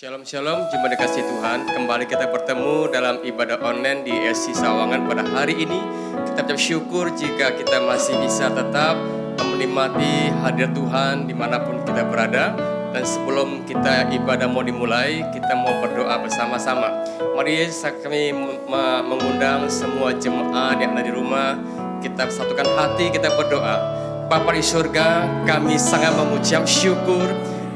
Shalom Shalom, jumpa dikasih Tuhan. Kembali kita bertemu dalam ibadah online di SC Sawangan pada hari ini. Kita ucap syukur jika kita masih bisa tetap menikmati hadir Tuhan dimanapun kita berada. Dan sebelum kita ibadah mau dimulai, kita mau berdoa bersama-sama. Mari kami mengundang semua jemaat yang ada di rumah. Kita satukan hati, kita berdoa. Bapa di surga, kami sangat mengucap syukur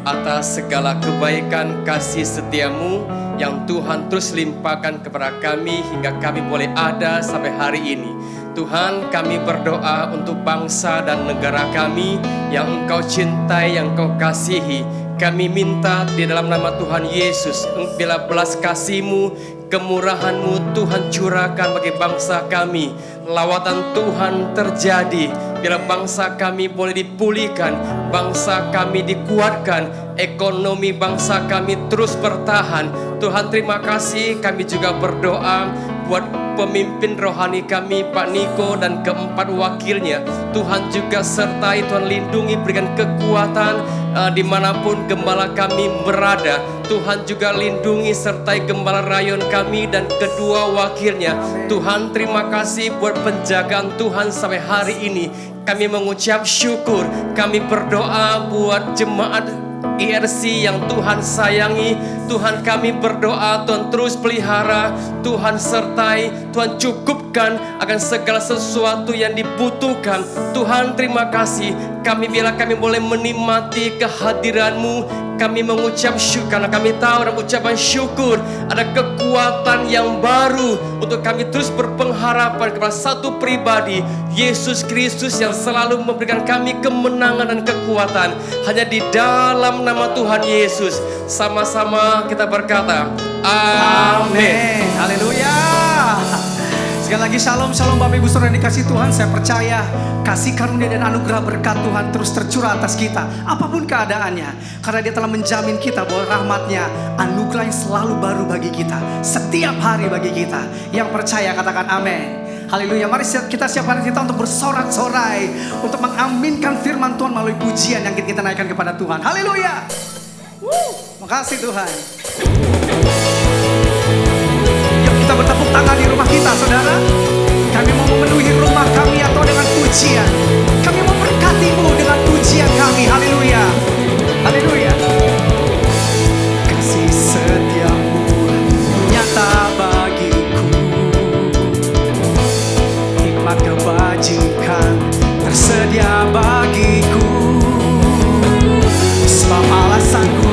atas segala kebaikan kasih setiamu yang Tuhan terus limpahkan kepada kami hingga kami boleh ada sampai hari ini. Tuhan, kami berdoa untuk bangsa dan negara kami yang Engkau cintai, yang Engkau kasihi. Kami minta di dalam nama Tuhan Yesus, bila belas kasih-Mu, kemurahan-Mu Tuhan curahkan bagi bangsa kami. Lawatan Tuhan terjadi bila bangsa kami boleh dipulihkan, bangsa kami dikuatkan, ekonomi bangsa kami terus bertahan. Tuhan, terima kasih. Kami juga berdoa buat pemimpin rohani kami, Pak Niko dan keempat wakilnya. Tuhan juga sertai, Tuhan lindungi, berikan kekuatan dimanapun gembala kami berada. Tuhan juga lindungi sertai gembala rayon kami dan kedua wakilnya. Tuhan, terima kasih buat penjagaan Tuhan sampai hari ini. Kami mengucap syukur. Kami berdoa buat jemaat IRC yang Tuhan sayangi. Tuhan, kami berdoa Tuhan terus pelihara, Tuhan sertai, Tuhan cukupkan akan segala sesuatu yang dibutuhkan. Tuhan, terima kasih. Kami bila kami boleh menikmati kehadiran-Mu, kami mengucap syukur karena kami tahu dalam ucapan syukur ada kekuatan yang baru untuk kami terus berpengharapan kepada satu pribadi, Yesus Kristus, yang selalu memberikan kami kemenangan dan kekuatan. Hanya di dalam nama Tuhan Yesus sama-sama kita berkata amin. Haleluya. Sekali lagi shalom, shalom Bapak Ibu Saudara yang dikasih Tuhan. Saya percaya kasih karunia dan anugerah berkat Tuhan terus tercurah atas kita apapun keadaannya, karena Dia telah menjamin kita bahwa rahmat-Nya, anugerah yang selalu baru bagi kita, setiap hari bagi kita. Yang percaya katakan amin. Haleluya. Mari kita siapkan kita untuk bersorak-sorai, untuk mengaminkan firman Tuhan melalui pujian yang kita naikkan kepada Tuhan. Haleluya. Makasih Tuhan. Yuk kita bertepuk tangan di rumah kita, saudara. Kami mau memenuhi rumah kami atau dengan pujian. Kami mau berkati-Mu dengan pujian kami. Haleluya. Haleluya. Kasih setia-Mu nyata bagiku, hikmat kebajikan tersedia bagiku. Sebab alasanku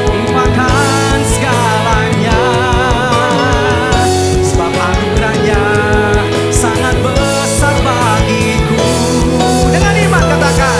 lupakan segalanya, sebab anugerahnya sangat besar bagiku. Dengan iman katakan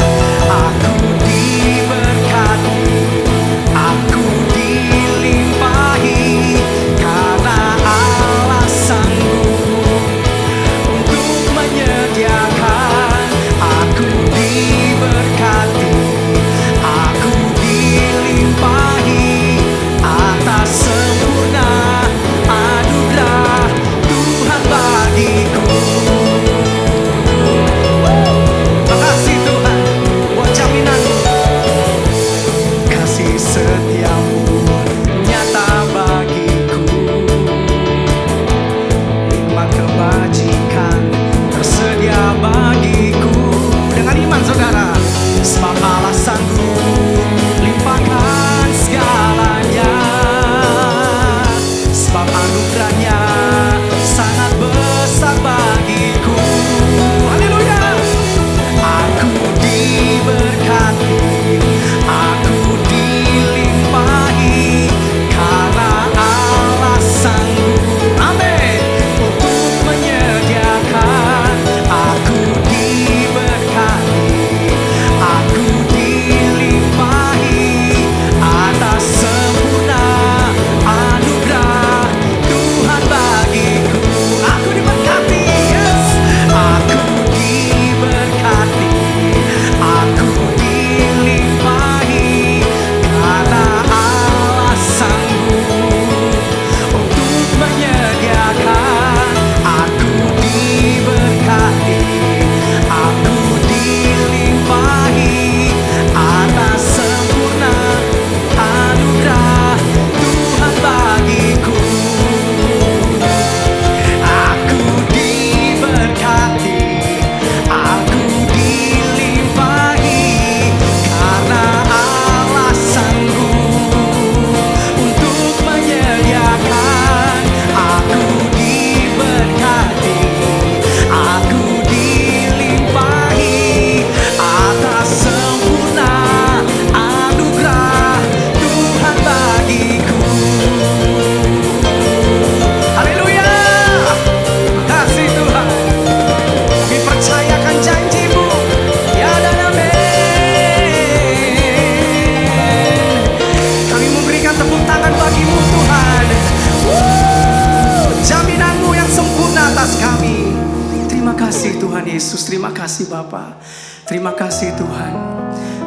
Yesus. Terima kasih Bapa. Terima kasih Tuhan.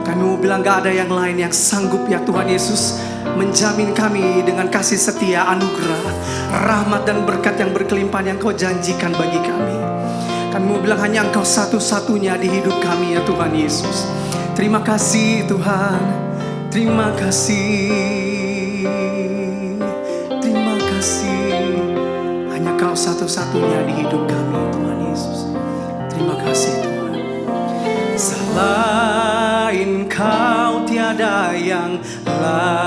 Kami mau bilang gak ada yang lain yang sanggup ya Tuhan Yesus menjamin kami dengan kasih setia, anugerah, rahmat dan berkat yang berkelimpahan yang Kau janjikan bagi kami. Kami mau bilang hanya Engkau satu-satunya di hidup kami ya Tuhan Yesus. Terima kasih Tuhan. Terima kasih. Terima kasih. Hanya Kau satu-satunya di hidup kami Tuhan Yesus. Terima kasih Tuhan. Selain Kau tiada yang lain,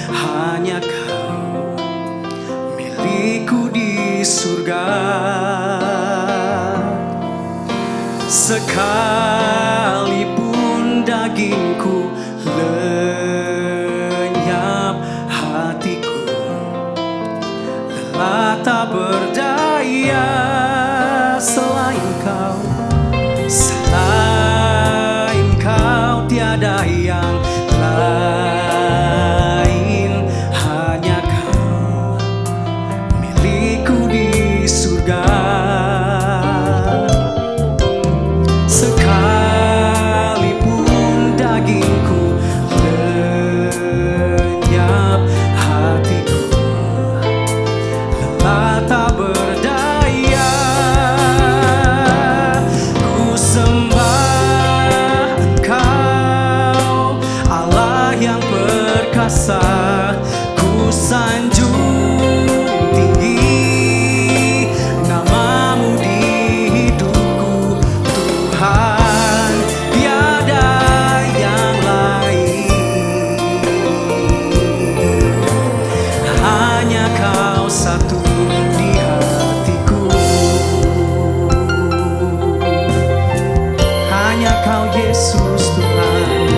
hanya Kau milikku di surga. Sekalipun dagingku lenyap, hatiku lelah tak berdaya. Selain Kau, selain Kau tiada yang lain, hanya Kau milikku di surga. Sekalipun dagingku lenyap, hatiku lelah tak berdaya. Ku sembah Engkau, Allah yang perkasa. Ku sanjung tinggi namamu di hidupku Tuhan, tiada yang lain. Hanya Kau satu di hatiku. Hanya Kau Yesus Tuhan.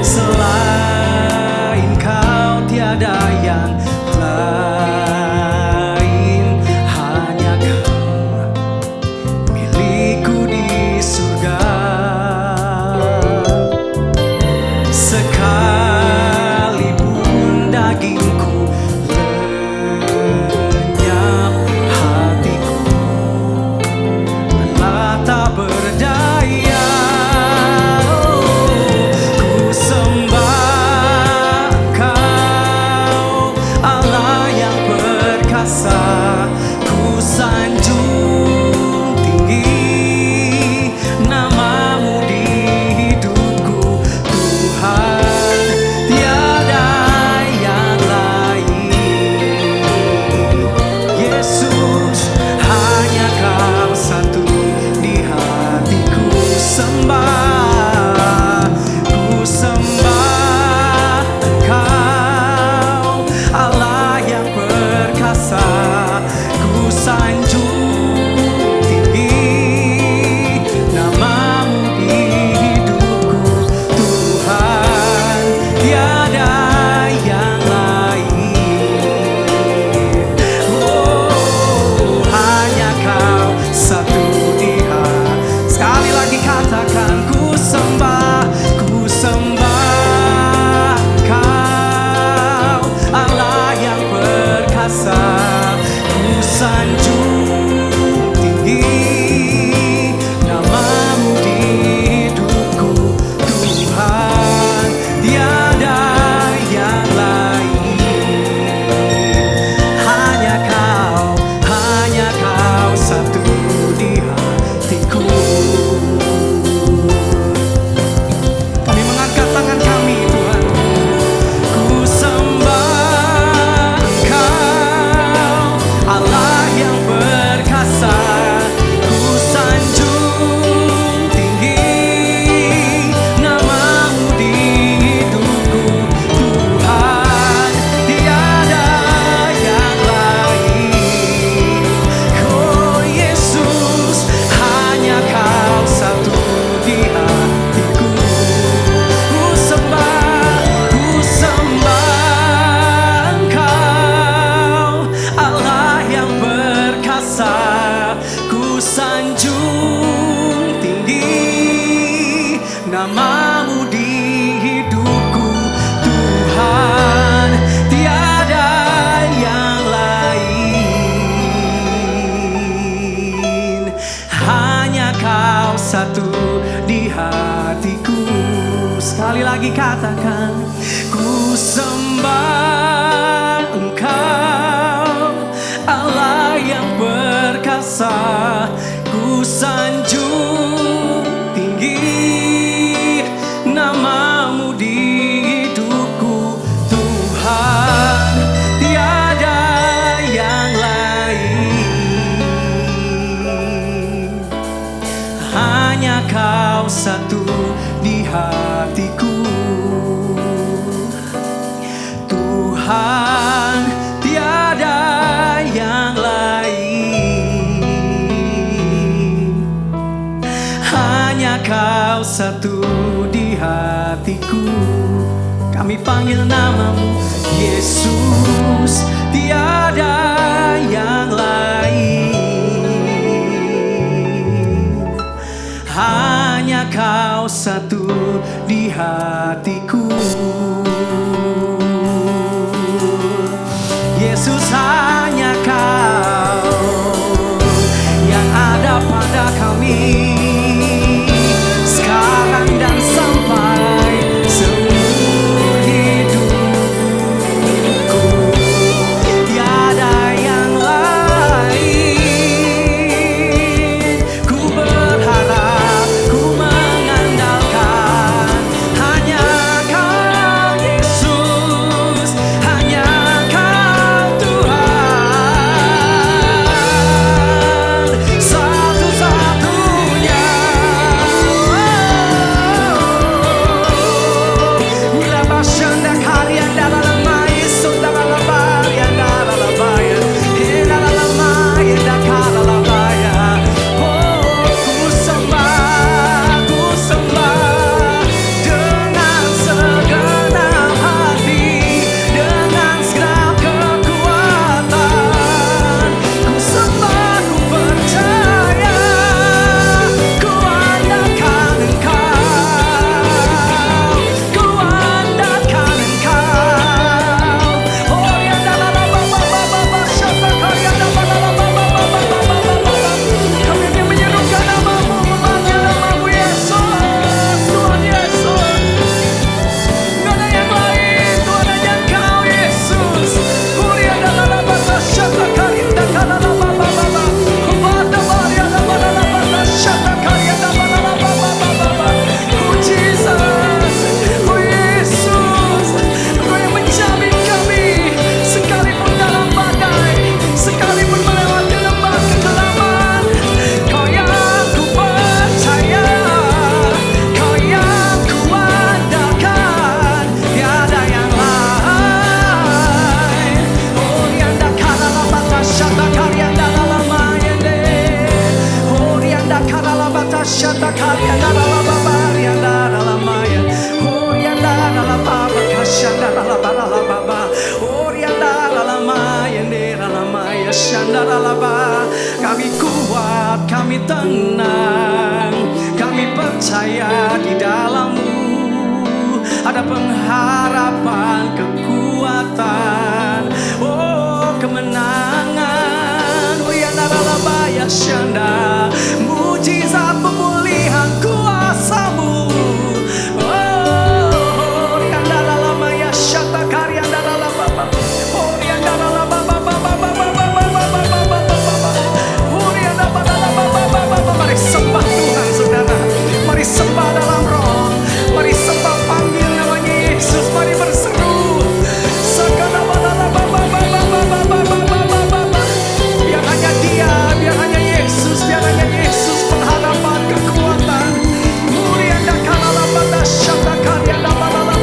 Selain Kau tiada yang lain, hanya Kau milikku di surga. Sekalipun dagingku lenyap, hatiku lelah tak berdaya. Ku sembah Engkau, Allah yang perkasa. Ku sanjung tinggi namamu di hidupku Tuhan, tiada yang lain. Yesus, hanya Kau satu di hatiku. Sembah, ku sembah Engkau, Allah yang perkasa. Ku sanjung tinggi namamu di hidupku Tuhan, tiada yang lain. Oh, hanya Kau satu di hati. Sekali lagi katakan, ku sembah Kau, Allah yang perkasa. Ku sanjung tinggi namamu di hidupku Tuhan, tiada katakan, ku sembah Engkau, Allah yang perkasa. Ku sanjung tinggi namamu di hidupku, Tuhan, tiada yang lain. Hanya Kau satu di hatiku, Tuhan, tiada yang lain. Hanya Kau satu di hatiku. Kami panggil namamu, Yesus, tiada yang lain. Hanya Kau satu di hatiku. Yesus, hanya Kau yang ada pada kami, sekarang dan sampai seumur hidupku. Tiada yang lain. Ku berharap, ku mengandalkan hanya Kau, Yesus, hanya Kau, Tuhan, satu-satunya. Bila basyanda karya dalam mai saudara labaya dalam labaya, dalam lamaya dakala labaya. Oh, ku sembah dengan segenap hati, dengan segenap kekuatan. Ku sembah, ku percaya, ku andalkan Engkau, ku andalkan Engkau. Oh, ya dalam kami ingin menyerukan namamu, memanggil namamu, Yesus, Tuhan Yesus. Nggak ada yang lain, Tuhan, hanya Kau, Yesus. Kuria dalam syata karya dalam baba. Bada baria dalam syata karya dalam baba. Oh Jesus, oh Yesus, Engkau yang menjamin kami sekalipun dalam badai, sekalipun melewati lembah kegelapan. Kau yang ku percaya, Kau yang ku andalkan, tiada yang lain. Oh rianda karala batasya karya dalam mayende, oh rianda karala batasya karya dalam baba rianda dalam maya, oh rianda dalam baba kasya dalam baba, oh rianda dalam mayende dalam maya syanda dalam baba. Kami kuat, kami tenang, kami percaya di dalam-Mu ada pengharapan, kekuatan, oh kemenangan. Oh ya naralabaya syanda, mujizat pemulihan kuasa-Mu. Oh ya naralamaya syata karya naralababa. Oh ya naralababa. Oh ya naralababa. Mari sembah Tuhan, saudara. Mari sembah dalam roh. Mari sembah, panggil namanya Yesus. Mari berseru. Biar hanya Dia, biar hanya Yesus, biar hanya Yesus pengharapan, kekuatan. Murianda kalala pada syata karya dabalala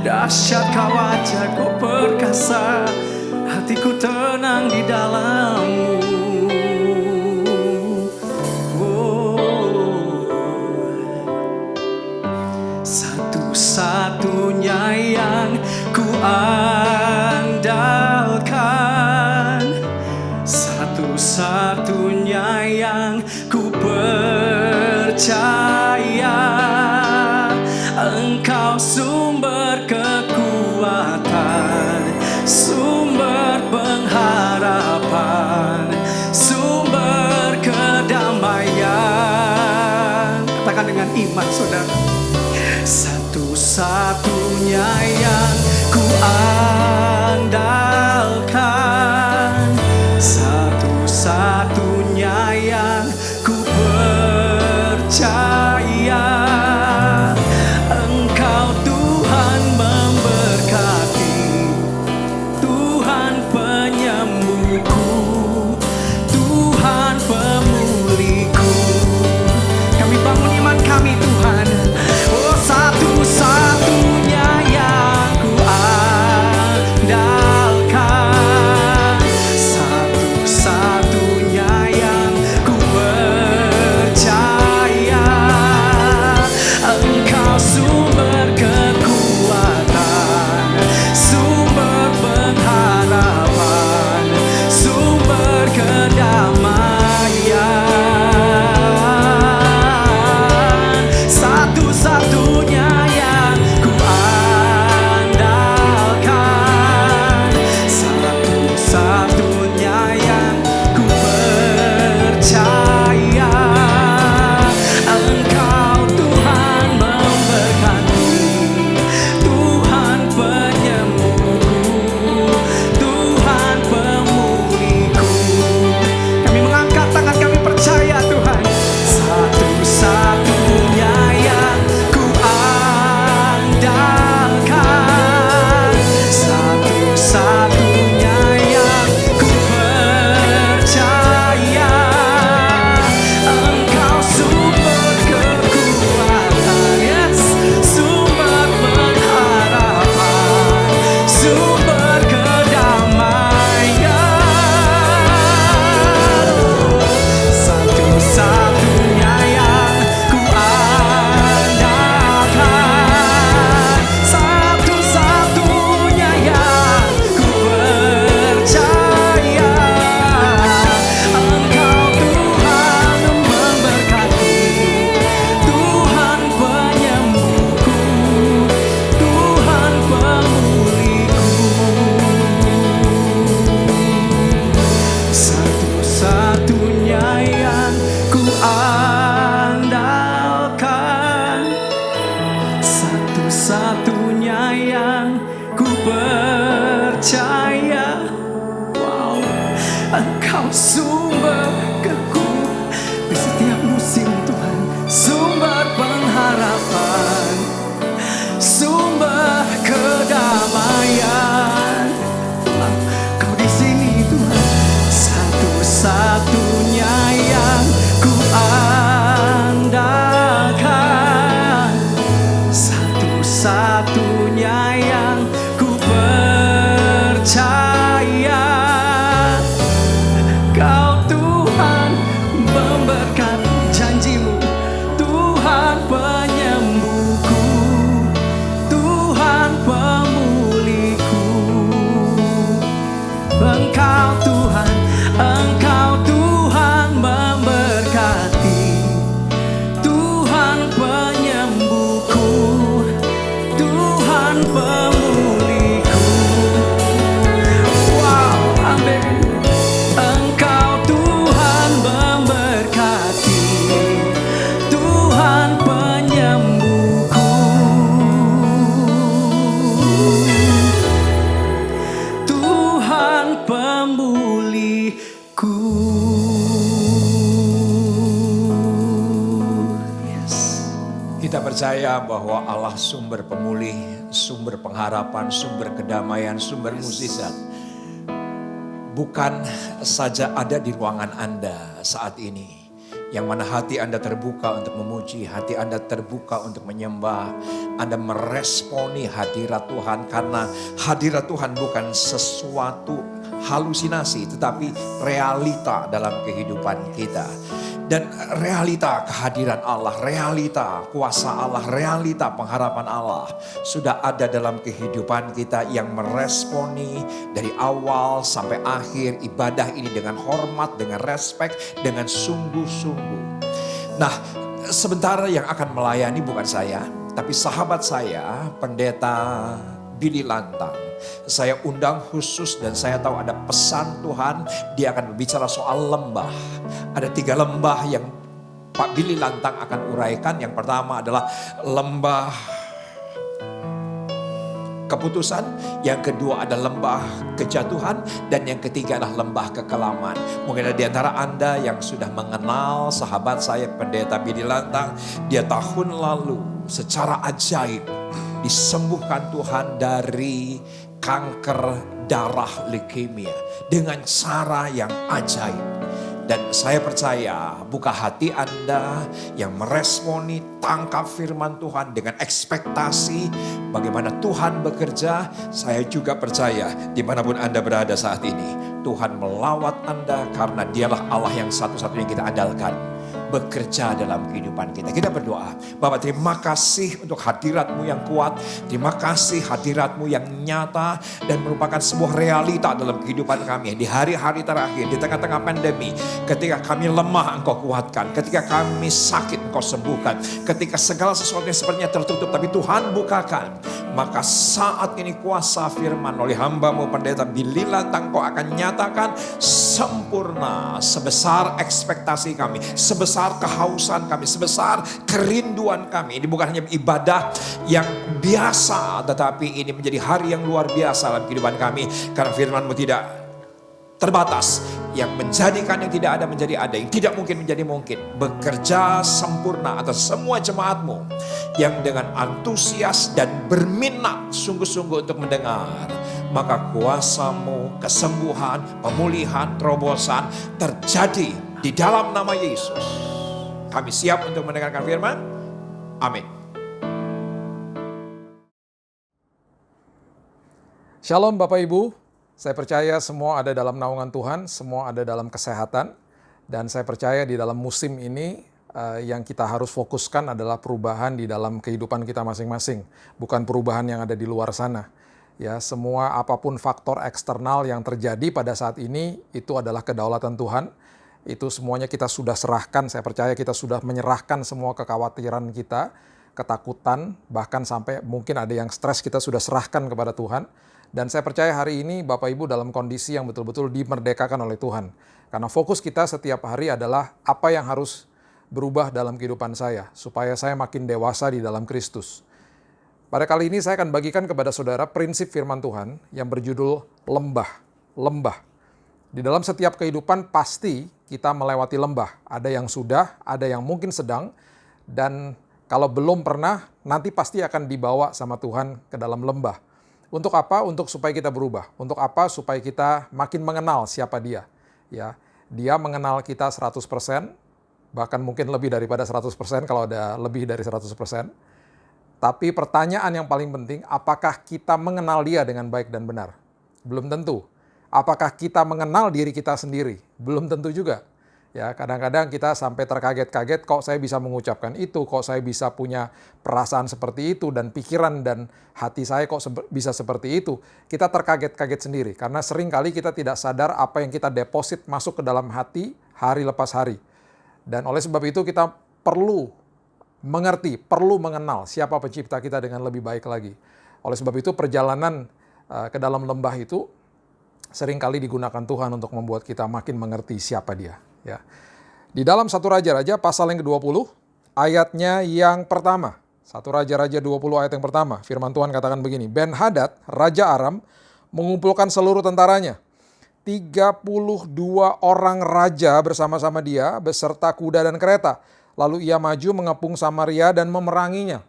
dahsyat Kau aja, Kau perkasa, hatiku tenang di dalam-Mu. Satu-satunya yang ku andalkan, satu-satunya yang ku percaya. percaya, Engkau sumber kekuatan, sumber pengharapan, sumber kedamaian. Katakan dengan iman, saudara. Satu-satunya yang ku andalkan, satu-satunya yang ku percaya, Engkau Tuhan memberkati, Tuhan penyembuhku, Tuhan pemulihku. Kami bangun iman kami, Tuhan. Oh, satu-satunya yang ku andalkan, satu-satunya yang ku percaya, Engkau sumber kekuatan, sumber pengharapan, sumber kedamaian. Satu-satunya yang ku andalkan, satu-satunya yang ku percaya, Engkau Tuhan memberkati, Tuhan penyembuhku, Tuhan pemulihku. Kami mengangkat tangan, kami percaya, Tuhan. Satu-satunya yang ku andalkan, satu-satunya yang ku percaya, Engkau sumber kekuatan, yes, sumber pengharapan, sumber kedamaian. Satu-satunya yang ku andalkan, satu-satunya yang ku percaya, Engkau Tuhan memberkati, Tuhan penyembuhku, Tuhan pemulihku. Satu-satunya yang ku andalkan, satu-satunya yang ku percaya. Wow, Engkau sumber kekuatan di setiap musim, Tuhan, sumber pengharapan, sumber kedamaian. Tuhan, Kau di sini, Tuhan. Satu-satunya yang ku andalkan, satu-satunya yang ku percaya, Kau Tuhan memberkati, janji-Mu, Tuhan penyembuhku, Tuhan pemulihku. Engkau Tuhan, Engkau Tuhan memberkati, Tuhan penyembuhku, Tuhan pemulihku. Wow, amin. Engkau Tuhan memberkati, Tuhan penyembuhku, Tuhan pemulihku. Yes. Kita percaya bahwa Allah sumber pemulih, sumber pengharapan, sumber kedamaian, sumber mukjizat. Bukan saja ada di ruangan Anda saat ini. Yang mana hati Anda terbuka untuk memuji, hati Anda terbuka untuk menyembah. Anda meresponi hadirat Tuhan karena hadirat Tuhan bukan sesuatu halusinasi tetapi realita dalam kehidupan kita. Dan realita kehadiran Allah, realita kuasa Allah, realita pengharapan Allah sudah ada dalam kehidupan kita yang meresponi dari awal sampai akhir ibadah ini dengan hormat, dengan respek, dengan sungguh-sungguh. Nah, Sebentar yang akan melayani bukan saya, tapi sahabat saya, Pendeta Billy Lantang. Saya undang khusus dan saya tahu ada pesan Tuhan, dia akan berbicara soal lembah. Ada 3 lembah yang Pak Billy Lantang akan uraikan. Yang pertama adalah lembah keputusan, yang kedua adalah lembah kejatuhan, dan yang ketiga adalah lembah kekelaman. Mungkin ada di antara Anda yang sudah mengenal sahabat saya Pendeta Billy Lantang. Dia tahun lalu secara ajaib disembuhkan Tuhan dari kanker darah leukemia dengan cara yang ajaib. Dan saya percaya buka hati Anda yang meresponi, tangkap firman Tuhan dengan ekspektasi bagaimana Tuhan bekerja. Saya juga percaya dimanapun Anda berada saat ini, Tuhan melawat Anda karena dialah Allah yang satu-satunya kita andalkan bekerja dalam kehidupan kita. Kita berdoa. Bapak, terima kasih untuk hadirat-Mu yang kuat. Terima kasih hadirat-Mu yang nyata dan merupakan sebuah realita dalam kehidupan kami. Di hari-hari terakhir, di tengah-tengah pandemi, ketika kami lemah Engkau kuatkan. Ketika kami sakit Engkau sembuhkan. Ketika segala sesuatu yang sepertinya tertutup tapi Tuhan bukakan. Maka saat ini kuasa firman oleh hamba-Mu Pendeta Billy Lantang Engkau akan nyatakan sempurna sebesar ekspektasi kami, sebesar kehausan kami, sebesar kerinduan kami. Ini bukan hanya ibadah yang biasa, tetapi ini menjadi hari yang luar biasa dalam kehidupan kami. Karena firman-Mu tidak terbatas, yang menjadikan yang tidak ada menjadi ada, yang tidak mungkin menjadi mungkin. Bekerja sempurna atas semua jemaat-Mu yang dengan antusias dan berminat sungguh-sungguh untuk mendengar. Maka kuasa-Mu, kesembuhan, pemulihan, terobosan terjadi di dalam nama Yesus. Kami siap untuk mendengarkan firman. Amin. Shalom Bapak Ibu, saya percaya semua ada dalam naungan Tuhan, semua ada dalam kesehatan. Dan saya percaya di dalam musim ini yang kita harus fokuskan adalah perubahan di dalam kehidupan kita masing-masing. Bukan perubahan yang ada di luar sana. Ya, semua apapun faktor eksternal yang terjadi pada saat ini, itu adalah kedaulatan Tuhan. Itu semuanya kita sudah serahkan, saya percaya kita sudah menyerahkan semua kekhawatiran kita, ketakutan, bahkan sampai mungkin ada yang stres kita sudah serahkan kepada Tuhan. Dan saya percaya hari ini Bapak Ibu dalam kondisi yang betul-betul dimerdekakan oleh Tuhan. Karena fokus kita setiap hari adalah apa yang harus berubah dalam kehidupan saya, supaya saya makin dewasa di dalam Kristus. Pada kali ini saya akan bagikan kepada saudara prinsip firman Tuhan yang berjudul lembah. Lembah. Di dalam setiap kehidupan pasti kita melewati lembah. Ada yang sudah, ada yang mungkin sedang, dan kalau belum pernah, nanti pasti akan dibawa sama Tuhan ke dalam lembah. Untuk apa? Untuk supaya kita berubah. Untuk apa? Supaya kita makin mengenal siapa Dia. Ya, Dia mengenal kita 100%, bahkan mungkin lebih daripada 100% kalau ada lebih dari 100%. Tapi pertanyaan yang paling penting, apakah kita mengenal Dia dengan baik dan benar? Belum tentu. Apakah kita mengenal diri kita sendiri? Belum tentu juga. Ya, kadang-kadang kita sampai terkaget-kaget, kok saya bisa mengucapkan itu, kok saya bisa punya perasaan seperti itu, dan pikiran dan hati saya kok bisa seperti itu. Kita terkaget-kaget sendiri, karena seringkali kita tidak sadar apa yang kita deposit masuk ke dalam hati hari lepas hari. Dan oleh sebab itu kita perlu mengerti, perlu mengenal siapa pencipta kita dengan lebih baik lagi. Oleh sebab itu perjalanan ke dalam lembah itu seringkali digunakan Tuhan untuk membuat kita makin mengerti siapa Dia. Ya. Di dalam 1 Raja-Raja pasal yang ke-20, ayatnya yang pertama. 1 Raja-Raja 20 ayat yang pertama. Firman Tuhan katakan begini, Ben-Hadad, Raja Aram, mengumpulkan seluruh tentaranya. 32 orang raja bersama-sama dia, beserta kuda dan kereta. Lalu ia maju mengepung Samaria dan memeranginya.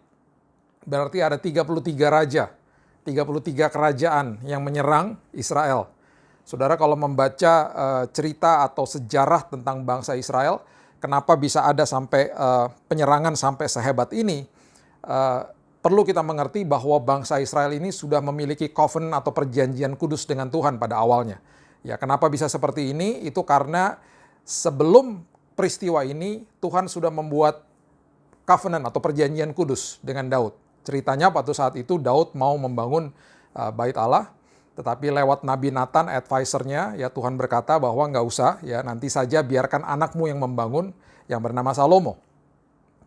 Berarti ada 33 raja, 33 kerajaan yang menyerang Israel. Saudara kalau membaca cerita atau sejarah tentang bangsa Israel, kenapa bisa ada sampai penyerangan sampai sehebat ini, perlu kita mengerti bahwa bangsa Israel ini sudah memiliki covenant atau perjanjian kudus dengan Tuhan pada awalnya. Ya, kenapa bisa seperti ini? Itu karena sebelum peristiwa ini, Tuhan sudah membuat covenant atau perjanjian kudus dengan Daud. Ceritanya pada saat itu Daud mau membangun bait Allah, tetapi lewat Nabi Nathan, advisernya, ya Tuhan berkata bahwa nggak usah, ya nanti saja biarkan anakmu yang membangun, yang bernama Salomo.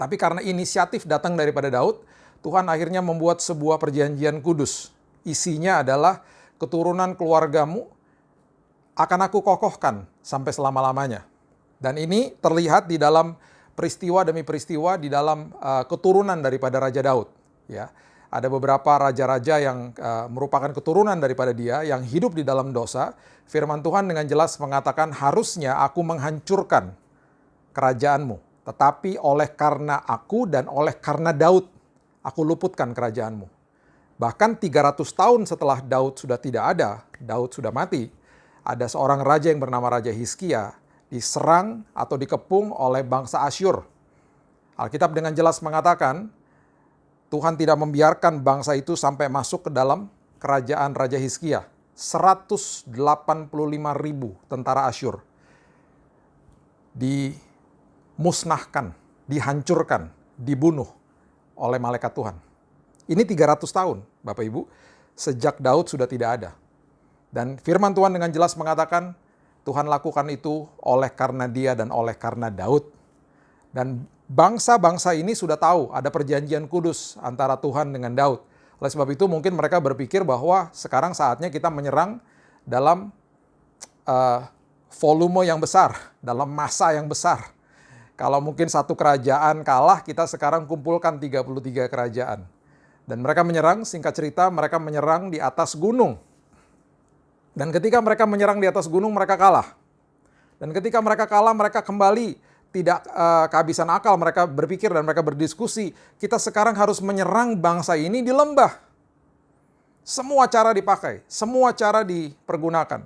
Tapi karena inisiatif datang daripada Daud, Tuhan akhirnya membuat sebuah perjanjian kudus. Isinya adalah keturunan keluargamu akan aku kokohkan sampai selama-lamanya. Dan ini terlihat di dalam peristiwa demi peristiwa di dalam keturunan daripada Raja Daud. Ya, ada beberapa raja-raja yang merupakan keturunan daripada dia yang hidup di dalam dosa. Firman Tuhan dengan jelas mengatakan, harusnya aku menghancurkan kerajaanmu. Tetapi oleh karena aku dan oleh karena Daud, aku luputkan kerajaanmu. Bahkan 300 tahun setelah Daud sudah tidak ada, Daud sudah mati, ada seorang raja yang bernama Raja Hizkia diserang atau dikepung oleh bangsa Asyur. Alkitab dengan jelas mengatakan, Tuhan tidak membiarkan bangsa itu sampai masuk ke dalam kerajaan Raja Hizkia. 185.000 tentara Asyur dimusnahkan, dihancurkan, dibunuh oleh malaikat Tuhan. Ini 300 tahun, Bapak Ibu, sejak Daud sudah tidak ada. Dan firman Tuhan dengan jelas mengatakan, Tuhan lakukan itu oleh karena dia dan oleh karena Daud. Dan bangsa-bangsa ini sudah tahu ada perjanjian kudus antara Tuhan dengan Daud. Oleh sebab itu mungkin mereka berpikir bahwa sekarang saatnya kita menyerang dalam volume yang besar, dalam masa yang besar. Kalau mungkin satu kerajaan kalah, kita sekarang kumpulkan 33 kerajaan. Dan mereka menyerang, singkat cerita, mereka menyerang di atas gunung. Dan ketika mereka menyerang di atas gunung, mereka kalah. Dan ketika mereka kalah, mereka kembali tidak kehabisan akal. Mereka berpikir dan mereka berdiskusi, kita sekarang harus menyerang bangsa ini di lembah. Semua cara dipakai, semua cara dipergunakan.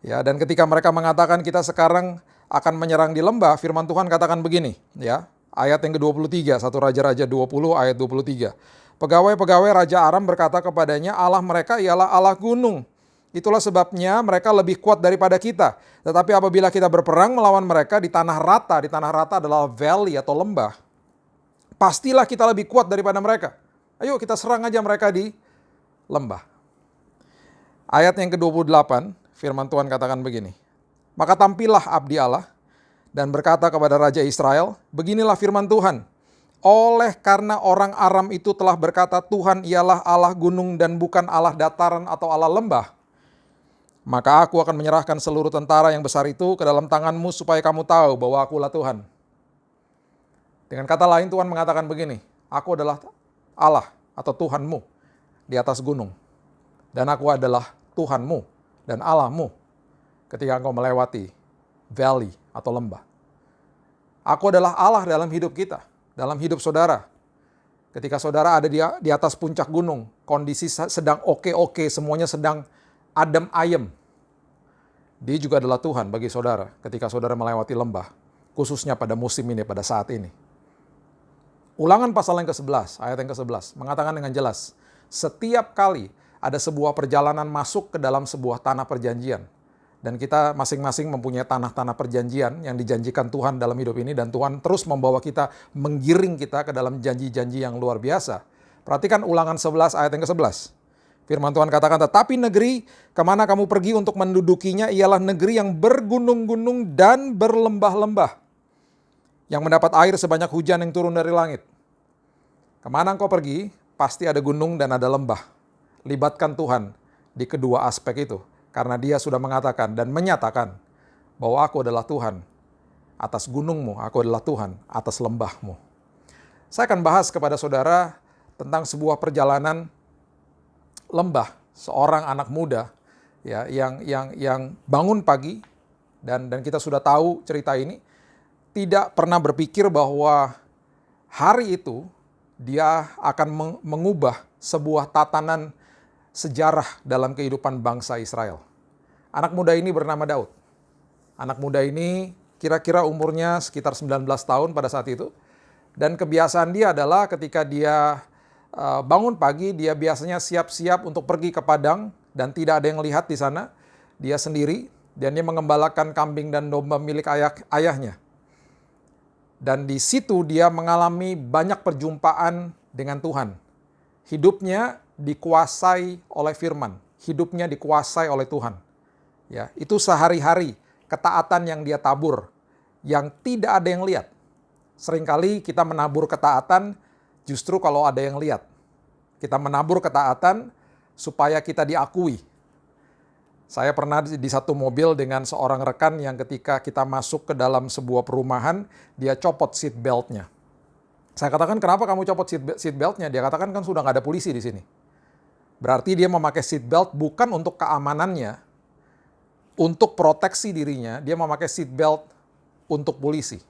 Ya, dan ketika mereka mengatakan kita sekarang akan menyerang di lembah, firman Tuhan katakan begini, ya. Ayat yang ke-23, 1 Raja-Raja 20 ayat 23. Pegawai-pegawai Raja Aram berkata kepadanya, Allah mereka ialah Allah gunung. Itulah sebabnya mereka lebih kuat daripada kita. Tetapi apabila kita berperang melawan mereka di tanah rata adalah valley atau lembah, pastilah kita lebih kuat daripada mereka. Ayo kita serang aja mereka di lembah. Ayat yang ke-28, firman Tuhan katakan begini. Maka tampillah abdi Allah dan berkata kepada Raja Israel, beginilah firman Tuhan. Oleh karena orang Aram itu telah berkata Tuhan ialah Allah gunung dan bukan Allah dataran atau Allah lembah, maka aku akan menyerahkan seluruh tentara yang besar itu ke dalam tanganmu supaya kamu tahu bahwa akulah Tuhan. Dengan kata lain Tuhan mengatakan begini, aku adalah Allah atau Tuhanmu di atas gunung. Dan aku adalah Tuhanmu dan Allahmu ketika engkau melewati valley atau lembah. Aku adalah Allah dalam hidup kita, dalam hidup saudara. Ketika saudara ada di atas puncak gunung, kondisi sedang oke-oke, semuanya sedang adem ayem. Dia juga adalah Tuhan bagi saudara ketika saudara melewati lembah, khususnya pada musim ini, pada saat ini. Ulangan pasal yang ke-11, ayat yang ke-11, mengatakan dengan jelas, setiap kali ada sebuah perjalanan masuk ke dalam sebuah tanah perjanjian, dan kita masing-masing mempunyai tanah-tanah perjanjian yang dijanjikan Tuhan dalam hidup ini, dan Tuhan terus membawa kita, menggiring kita ke dalam janji-janji yang luar biasa. Perhatikan ulangan 11 ayat yang ke-11. Firman Tuhan katakan, tetapi negeri kemana kamu pergi untuk mendudukinya ialah negeri yang bergunung-gunung dan berlembah-lembah, yang mendapat air sebanyak hujan yang turun dari langit. Kemana engkau pergi, pasti ada gunung dan ada lembah. Libatkan Tuhan di kedua aspek itu, karena dia sudah mengatakan dan menyatakan bahwa aku adalah Tuhan atas gunungmu, aku adalah Tuhan atas lembahmu. Saya akan bahas kepada saudara tentang sebuah perjalanan lembah, seorang anak muda ya yang bangun pagi, dan kita sudah tahu cerita ini, tidak pernah berpikir bahwa hari itu dia akan mengubah sebuah tatanan sejarah dalam kehidupan bangsa Israel. Anak muda ini bernama Daud. Anak muda ini kira-kira umurnya sekitar 19 tahun pada saat itu, dan kebiasaan dia adalah ketika dia bangun pagi, dia biasanya siap-siap untuk pergi ke padang dan tidak ada yang lihat di sana. Dia sendiri dan dia mengembalakan kambing dan domba milik ayahnya. Dan di situ dia mengalami banyak perjumpaan dengan Tuhan. Hidupnya dikuasai oleh firman, hidupnya dikuasai oleh Tuhan. Ya, itu sehari-hari ketaatan yang dia tabur, yang tidak ada yang lihat. Seringkali kita menabur ketaatan justru kalau ada yang lihat. Kita menabur ketaatan supaya kita diakui. Saya pernah di satu mobil dengan seorang rekan yang ketika kita masuk ke dalam sebuah perumahan, dia copot seat belt-nya. Saya katakan, kenapa kamu copot seat belt-nya? Dia katakan, kan sudah nggak ada polisi di sini. Berarti dia memakai seat belt bukan untuk keamanannya, untuk proteksi dirinya, dia memakai seat belt untuk polisi.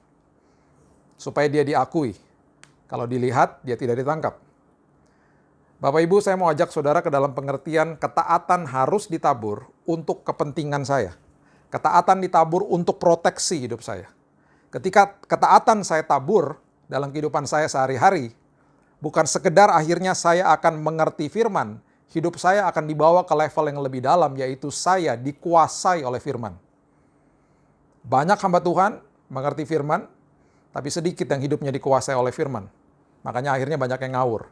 Supaya dia diakui. Kalau dilihat, dia tidak ditangkap. Bapak Ibu, saya mau ajak saudara ke dalam pengertian ketaatan harus ditabur untuk kepentingan saya. Ketaatan ditabur untuk proteksi hidup saya. Ketika ketaatan saya tabur dalam kehidupan saya sehari-hari, bukan sekedar akhirnya saya akan mengerti firman, hidup saya akan dibawa ke level yang lebih dalam, yaitu saya dikuasai oleh firman. Banyak hamba Tuhan mengerti firman, tapi sedikit yang hidupnya dikuasai oleh firman. Makanya akhirnya banyak yang ngawur.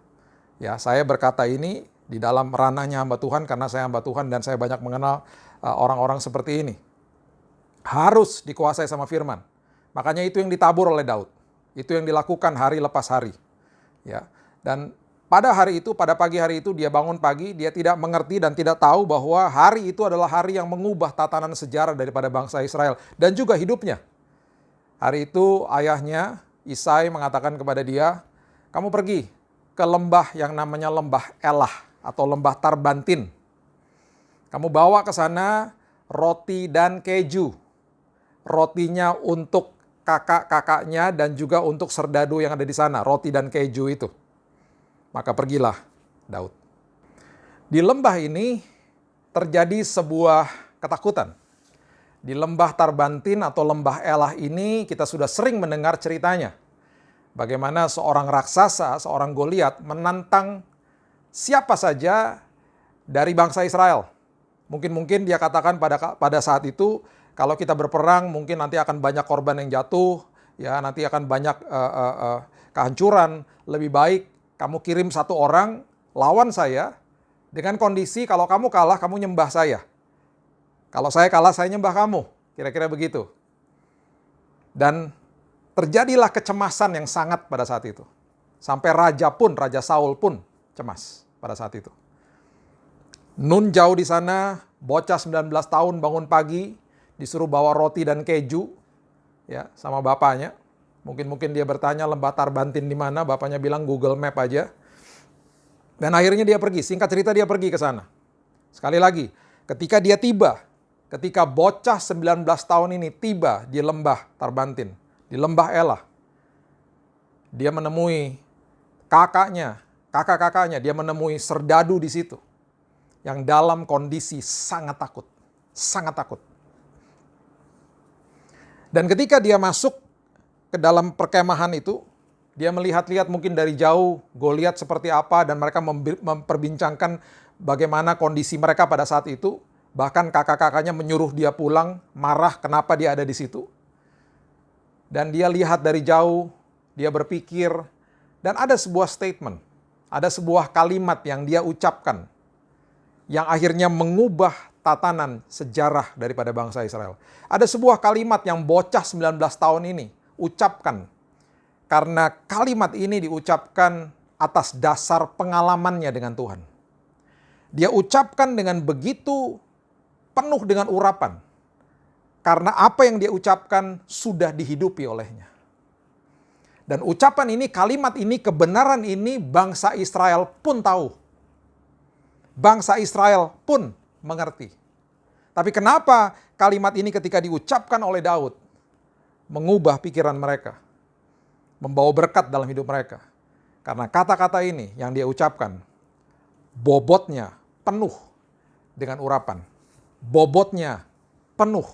Ya, saya berkata ini di dalam ranahnya hamba Tuhan karena saya hamba Tuhan dan saya banyak mengenal orang-orang seperti ini. Harus dikuasai sama firman. Makanya itu yang ditabur oleh Daud. Itu yang dilakukan hari lepas hari. Ya. Dan pada hari itu, pada pagi hari itu dia bangun pagi, dia tidak mengerti dan tidak tahu bahwa hari itu adalah hari yang mengubah tatanan sejarah daripada bangsa Israel dan juga hidupnya. Hari itu ayahnya Isai mengatakan kepada dia, kamu pergi ke lembah yang namanya lembah Elah atau lembah Tarbantin. Kamu bawa ke sana roti dan keju. Rotinya untuk kakak-kakaknya dan juga untuk serdadu yang ada di sana, roti dan keju itu. Maka pergilah Daud. Di lembah ini terjadi sebuah ketakutan. Di lembah Tarbantin atau lembah Elah ini kita sudah sering mendengar ceritanya. Bagaimana seorang raksasa, seorang Goliat menantang siapa saja dari bangsa Israel. Mungkin dia katakan pada saat itu, kalau kita berperang mungkin nanti akan banyak korban yang jatuh, ya nanti akan banyak kehancuran. Lebih baik kamu kirim satu orang lawan saya dengan kondisi kalau kamu kalah kamu nyembah saya. Kalau saya kalah saya nyembah kamu. Kira-kira begitu. Dan terjadilah kecemasan yang sangat pada saat itu. Sampai Raja Saul pun cemas pada saat itu. Nun jauh di sana, bocah 19 tahun bangun pagi, disuruh bawa roti dan keju ya sama bapaknya. Mungkin dia bertanya lembah Tarbantin di mana, bapaknya bilang Google Map aja. Dan akhirnya dia pergi, singkat cerita dia pergi ke sana. Sekali lagi, ketika bocah 19 tahun ini tiba di lembah Tarbantin, di lembah Elah, dia menemui kakak-kakaknya, dia menemui serdadu di situ yang dalam kondisi sangat takut, sangat takut. Dan ketika dia masuk ke dalam perkemahan itu, dia melihat-lihat mungkin dari jauh Goliat seperti apa dan mereka memperbincangkan bagaimana kondisi mereka pada saat itu. Bahkan kakak-kakaknya menyuruh dia pulang, marah kenapa dia ada di situ. Dan dia lihat dari jauh, dia berpikir, dan ada sebuah statement, ada sebuah kalimat yang dia ucapkan, yang akhirnya mengubah tatanan sejarah daripada bangsa Israel. Ada sebuah kalimat yang bocah 19 tahun ini ucapkan, karena kalimat ini diucapkan atas dasar pengalamannya dengan Tuhan. Dia ucapkan dengan begitu penuh dengan urapan. Karena apa yang dia ucapkan sudah dihidupi olehnya. Dan ucapan ini, kalimat ini, kebenaran ini bangsa Israel pun tahu. Bangsa Israel pun mengerti. Tapi kenapa kalimat ini ketika diucapkan oleh Daud mengubah pikiran mereka, membawa berkat dalam hidup mereka? Karena kata-kata ini yang dia ucapkan, bobotnya penuh dengan urapan. Bobotnya penuh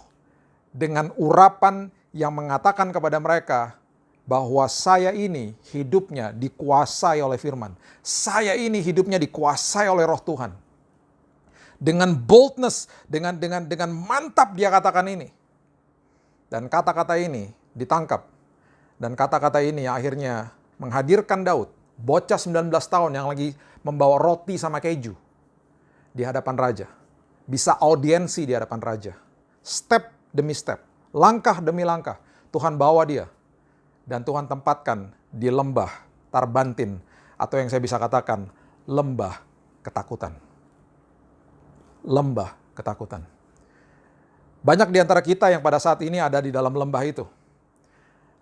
dengan urapan yang mengatakan kepada mereka bahwa saya ini hidupnya dikuasai oleh firman. Saya ini hidupnya dikuasai oleh Roh Tuhan. Dengan boldness, dengan mantap dia katakan ini. Dan kata-kata ini ditangkap. Dan kata-kata ini yang akhirnya menghadirkan Daud, bocah 19 tahun yang lagi membawa roti sama keju di hadapan raja. Bisa audiensi di hadapan raja. Step demi step, langkah demi langkah, Tuhan bawa dia Dan Tuhan tempatkan di lembah Tarbantin, atau yang saya bisa katakan lembah ketakutan. Lembah ketakutan. Banyak di antara kita yang pada saat ini ada di dalam lembah itu.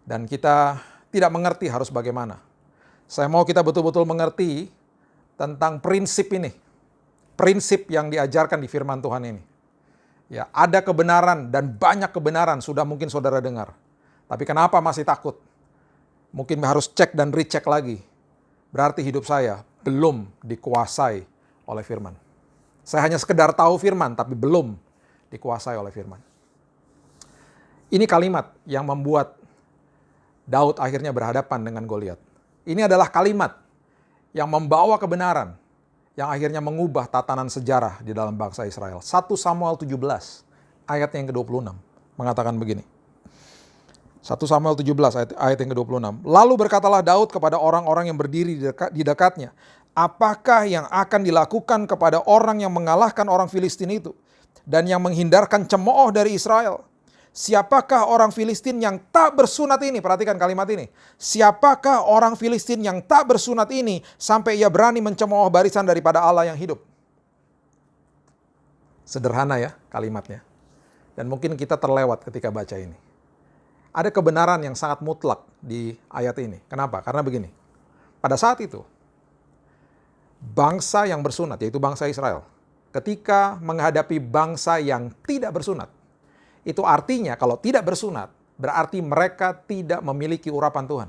Dan kita tidak mengerti harus bagaimana. Saya mau kita betul-betul mengerti tentang prinsip ini. Prinsip yang diajarkan di firman Tuhan ini. Ya, ada kebenaran dan banyak kebenaran sudah mungkin saudara dengar. Tapi kenapa masih takut? Mungkin harus cek dan recheck lagi. Berarti hidup saya belum dikuasai oleh firman. Saya hanya sekedar tahu firman, tapi belum dikuasai oleh firman. Ini kalimat yang membuat Daud akhirnya berhadapan dengan Goliat. Ini adalah kalimat yang membawa kebenaran, yang akhirnya mengubah tatanan sejarah di dalam bangsa Israel. 1 Samuel 17, ayat yang ke-26, mengatakan begini. 1 Samuel 17 ayat yang ke-26. Lalu berkatalah Daud kepada orang-orang yang berdiri di dekatnya, apakah yang akan dilakukan kepada orang yang mengalahkan orang Filistin itu dan yang menghindarkan cemooh dari Israel? Siapakah orang Filistin yang tak bersunat ini? Perhatikan kalimat ini. Siapakah orang Filistin yang tak bersunat ini sampai ia berani mencemooh barisan daripada Allah yang hidup? Sederhana ya kalimatnya. Dan mungkin kita terlewat ketika baca ini. Ada kebenaran yang sangat mutlak di ayat ini. Kenapa? Karena begini. Pada saat itu, bangsa yang bersunat, yaitu bangsa Israel, ketika menghadapi bangsa yang tidak bersunat, itu artinya kalau tidak bersunat, berarti mereka tidak memiliki urapan Tuhan.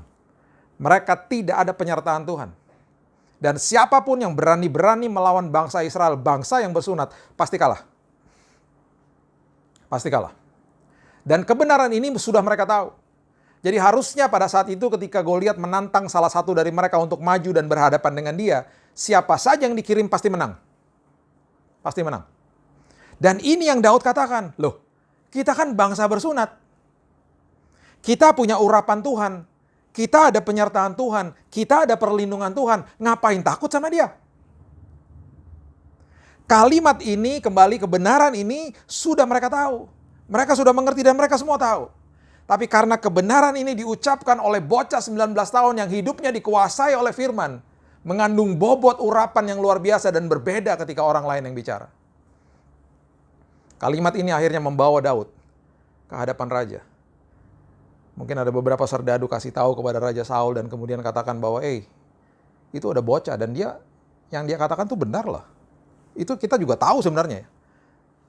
Mereka tidak ada penyertaan Tuhan. Dan siapapun yang berani-berani melawan bangsa Israel, bangsa yang bersunat, pasti kalah. Pasti kalah. Dan kebenaran ini sudah mereka tahu. Jadi harusnya pada saat itu ketika Goliat menantang salah satu dari mereka untuk maju dan berhadapan dengan dia, siapa saja yang dikirim pasti menang. Pasti menang. Dan ini yang Daud katakan, loh, kita kan bangsa bersunat. Kita punya urapan Tuhan. Kita ada penyertaan Tuhan. Kita ada perlindungan Tuhan. Ngapain takut sama dia? Kalimat ini, kembali kebenaran ini, sudah mereka tahu. Mereka sudah mengerti dan mereka semua tahu. Tapi karena kebenaran ini diucapkan oleh bocah 19 tahun yang hidupnya dikuasai oleh firman, mengandung bobot urapan yang luar biasa dan berbeda ketika orang lain yang bicara. Kalimat ini akhirnya membawa Daud ke hadapan raja. Mungkin ada beberapa serdadu kasih tahu kepada Raja Saul dan kemudian katakan bahwa itu ada bocah dan yang dia katakan tuh benar lah. Itu kita juga tahu sebenarnya.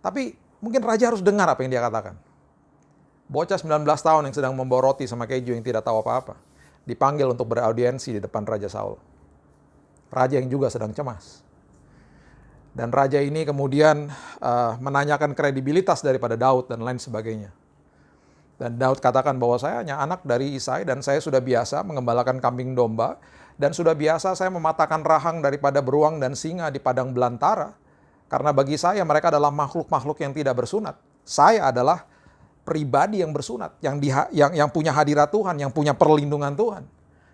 Tapi mungkin raja harus dengar apa yang dia katakan. Bocah 19 tahun yang sedang membawa roti sama keju yang tidak tahu apa-apa, dipanggil untuk beraudiensi di depan Raja Saul. Raja yang juga sedang cemas. Dan raja ini kemudian menanyakan kredibilitas daripada Daud dan lain sebagainya. Dan Daud katakan bahwa saya hanya anak dari Isai dan saya sudah biasa mengembalakan kambing domba. Dan sudah biasa saya mematahkan rahang daripada beruang dan singa di padang belantara. Karena bagi saya mereka adalah makhluk-makhluk yang tidak bersunat. Saya adalah pribadi yang bersunat, yang punya hadirat Tuhan, yang punya perlindungan Tuhan.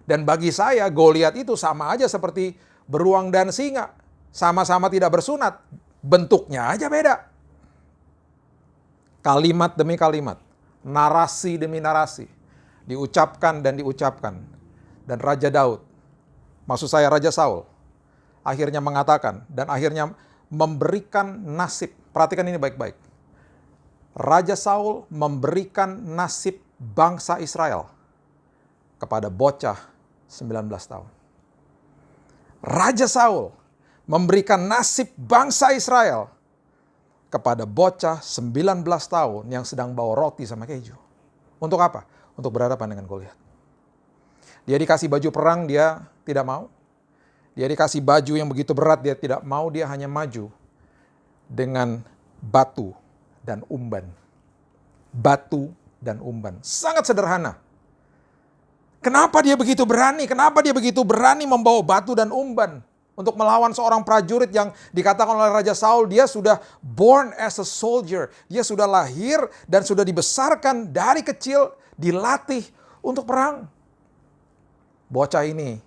Dan bagi saya Goliat itu sama aja seperti beruang dan singa. Sama-sama tidak bersunat, bentuknya aja beda. Kalimat demi kalimat, narasi demi narasi, diucapkan dan diucapkan. Dan Raja Daud, maksud saya Raja Saul, akhirnya mengatakan dan akhirnya memberikan nasib. Perhatikan ini baik-baik. Raja Saul memberikan nasib bangsa Israel kepada bocah 19 tahun. Raja Saul memberikan nasib bangsa Israel kepada bocah 19 tahun yang sedang bawa roti sama keju. Untuk apa? Untuk berhadapan dengan Goliat. Dia dikasih baju perang, dia tidak mau. Dia dikasih baju yang begitu berat, dia tidak mau, dia hanya maju dengan batu dan umban. Batu dan umban. Sangat sederhana. Kenapa dia begitu berani? Kenapa dia begitu berani membawa batu dan umban untuk melawan seorang prajurit yang dikatakan oleh Raja Saul, dia sudah born as a soldier. Dia sudah lahir dan sudah dibesarkan dari kecil, dilatih untuk perang. Bocah ini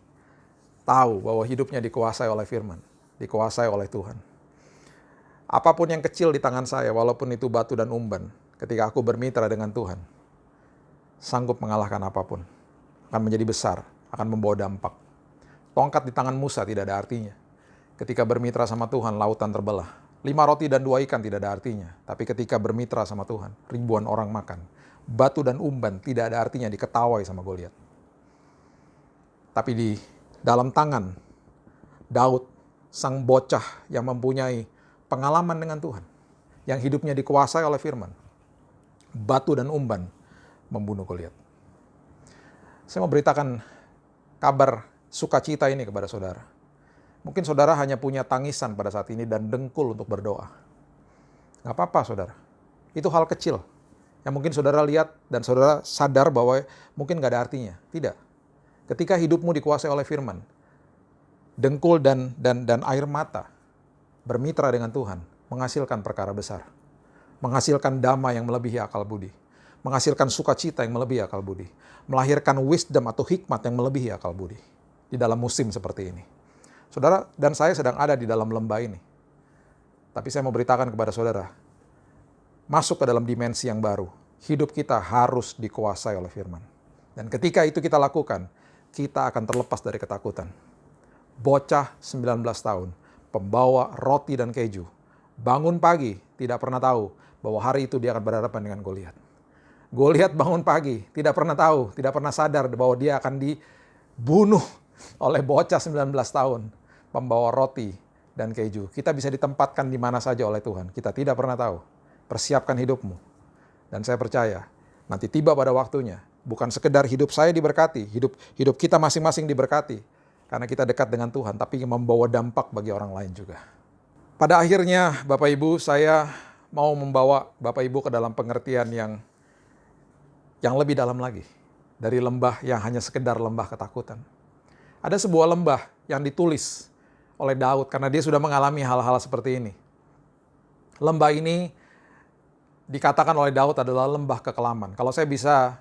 tahu bahwa hidupnya dikuasai oleh firman, dikuasai oleh Tuhan. Apapun yang kecil di tangan saya, walaupun itu batu dan umban, ketika aku bermitra dengan Tuhan, sanggup mengalahkan apapun. akan menjadi besar, akan membawa dampak. Tongkat di tangan Musa tidak ada artinya. Ketika bermitra sama Tuhan, lautan terbelah. 5 roti dan 2 ikan tidak ada artinya. Tapi ketika bermitra sama Tuhan, ribuan orang makan. Batu dan umban tidak ada artinya diketawai sama Goliat. Tapi di dalam tangan Daud, sang bocah yang mempunyai pengalaman dengan Tuhan, yang hidupnya dikuasai oleh firman, batu dan umban membunuh Goliat. Saya mau beritakan kabar sukacita ini kepada saudara. Mungkin saudara hanya punya tangisan pada saat ini dan dengkul untuk berdoa. Gak apa-apa saudara, itu hal kecil yang mungkin saudara lihat dan saudara sadar bahwa mungkin gak ada artinya. Tidak. Ketika hidupmu dikuasai oleh firman, dengkul dan air mata bermitra dengan Tuhan menghasilkan perkara besar. Menghasilkan damai yang melebihi akal budi. Menghasilkan sukacita yang melebihi akal budi. Melahirkan wisdom atau hikmat yang melebihi akal budi. Di dalam musim seperti ini. Saudara dan saya sedang ada di dalam lembah ini. Tapi saya mau beritakan kepada saudara, masuk ke dalam dimensi yang baru. Hidup kita harus dikuasai oleh firman. Dan ketika itu kita lakukan, kita akan terlepas dari ketakutan. Bocah 19 tahun, pembawa roti dan keju, bangun pagi, tidak pernah tahu bahwa hari itu dia akan berhadapan dengan Goliat. Goliat bangun pagi, tidak pernah tahu, tidak pernah sadar bahwa dia akan dibunuh oleh bocah 19 tahun, pembawa roti dan keju. Kita bisa ditempatkan di mana saja oleh Tuhan, kita tidak pernah tahu. Persiapkan hidupmu. Dan saya percaya, nanti tiba pada waktunya, bukan sekedar hidup saya diberkati, hidup kita masing-masing diberkati, karena kita dekat dengan Tuhan, tapi membawa dampak bagi orang lain juga. Pada akhirnya, Bapak Ibu, saya mau membawa Bapak Ibu ke dalam pengertian yang lebih dalam lagi. Dari lembah yang hanya sekedar lembah ketakutan. Ada sebuah lembah yang ditulis oleh Daud, karena dia sudah mengalami hal-hal seperti ini. Lembah ini dikatakan oleh Daud adalah lembah kekelaman. Kalau saya bisa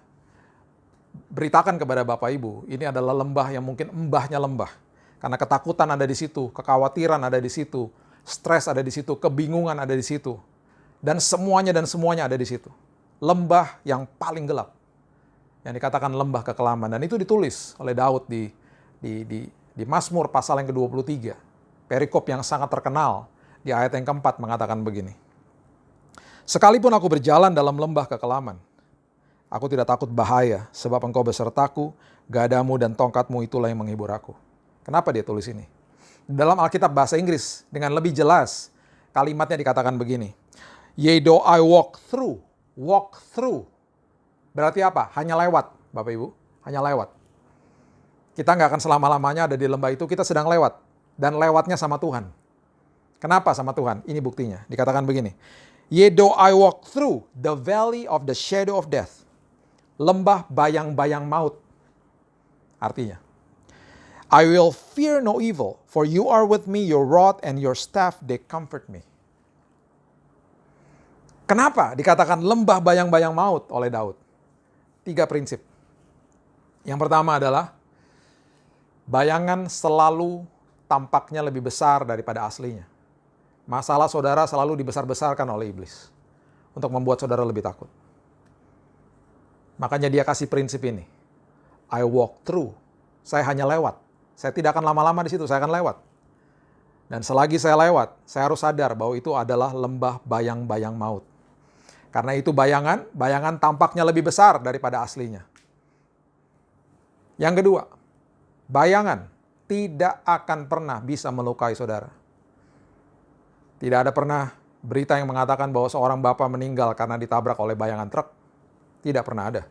beritakan kepada Bapak Ibu, ini adalah lembah yang mungkin embahnya lembah. Karena ketakutan ada di situ, kekhawatiran ada di situ, stres ada di situ, kebingungan ada di situ. Dan semuanya ada di situ. Lembah yang paling gelap. Yang dikatakan lembah kekelaman. Dan itu ditulis oleh Daud di Mazmur pasal yang ke-23. Perikop yang sangat terkenal di ayat yang keempat mengatakan begini. Sekalipun aku berjalan dalam lembah kekelaman, aku tidak takut bahaya, sebab engkau besertaku, gadamu dan tongkatmu itulah yang menghibur aku. Kenapa dia tulis ini? Dalam Alkitab bahasa Inggris, dengan lebih jelas, kalimatnya dikatakan begini. Yea, though I walk through. Berarti apa? Hanya lewat, Bapak Ibu. Hanya lewat. Kita nggak akan selama-lamanya ada di lembah itu, kita sedang lewat. Dan lewatnya sama Tuhan. Kenapa sama Tuhan? Ini buktinya. Dikatakan begini. Yea, though I walk through the valley of the shadow of death. Lembah bayang-bayang maut. Artinya, I will fear no evil, for you are with me, your rod and your staff, they comfort me. Kenapa dikatakan lembah bayang-bayang maut oleh Daud? 3 prinsip. Yang pertama adalah, bayangan selalu tampaknya lebih besar daripada aslinya. Masalah saudara selalu dibesar-besarkan oleh iblis untuk membuat saudara lebih takut. Makanya dia kasih prinsip ini. I walk through. Saya hanya lewat. Saya tidak akan lama-lama di situ, saya akan lewat. Dan selagi saya lewat, saya harus sadar bahwa itu adalah lembah bayang-bayang maut. Karena itu bayangan tampaknya lebih besar daripada aslinya. Yang kedua, bayangan tidak akan pernah bisa melukai saudara. Tidak ada pernah berita yang mengatakan bahwa seorang bapak meninggal karena ditabrak oleh bayangan truk. Tidak pernah ada.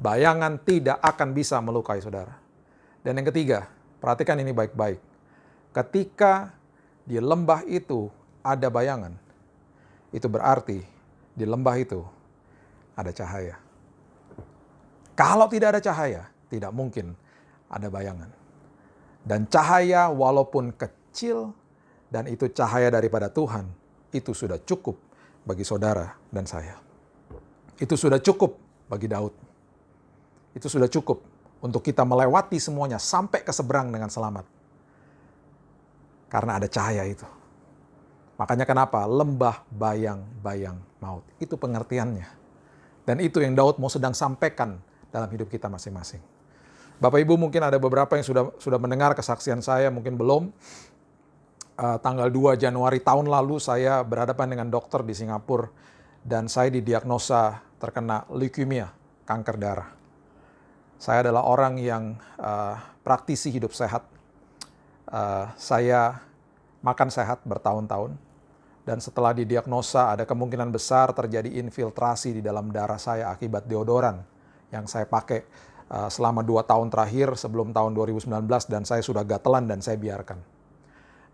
Bayangan tidak akan bisa melukai saudara. Dan yang ketiga, perhatikan ini baik-baik. Ketika di lembah itu ada bayangan, itu berarti di lembah itu ada cahaya. Kalau tidak ada cahaya, tidak mungkin ada bayangan. Dan cahaya walaupun kecil, dan itu cahaya daripada Tuhan, itu sudah cukup bagi saudara dan saya. Itu sudah cukup bagi Daud. Itu sudah cukup untuk kita melewati semuanya sampai ke seberang dengan selamat. Karena ada cahaya itu. Makanya kenapa lembah bayang-bayang maut. Itu pengertiannya. Dan itu yang Daud mau sedang sampaikan dalam hidup kita masing-masing. Bapak Ibu mungkin ada beberapa yang sudah mendengar kesaksian saya, mungkin belum. Tanggal 2 Januari tahun lalu saya berhadapan dengan dokter di Singapura dan saya didiagnosa terkena leukemia, kanker darah. Saya adalah orang yang praktisi hidup sehat. Saya makan sehat bertahun-tahun. Dan setelah didiagnosa ada kemungkinan besar terjadi infiltrasi di dalam darah saya akibat deodoran yang saya pakai selama 2 tahun terakhir sebelum tahun 2019 dan saya sudah gatelan dan saya biarkan.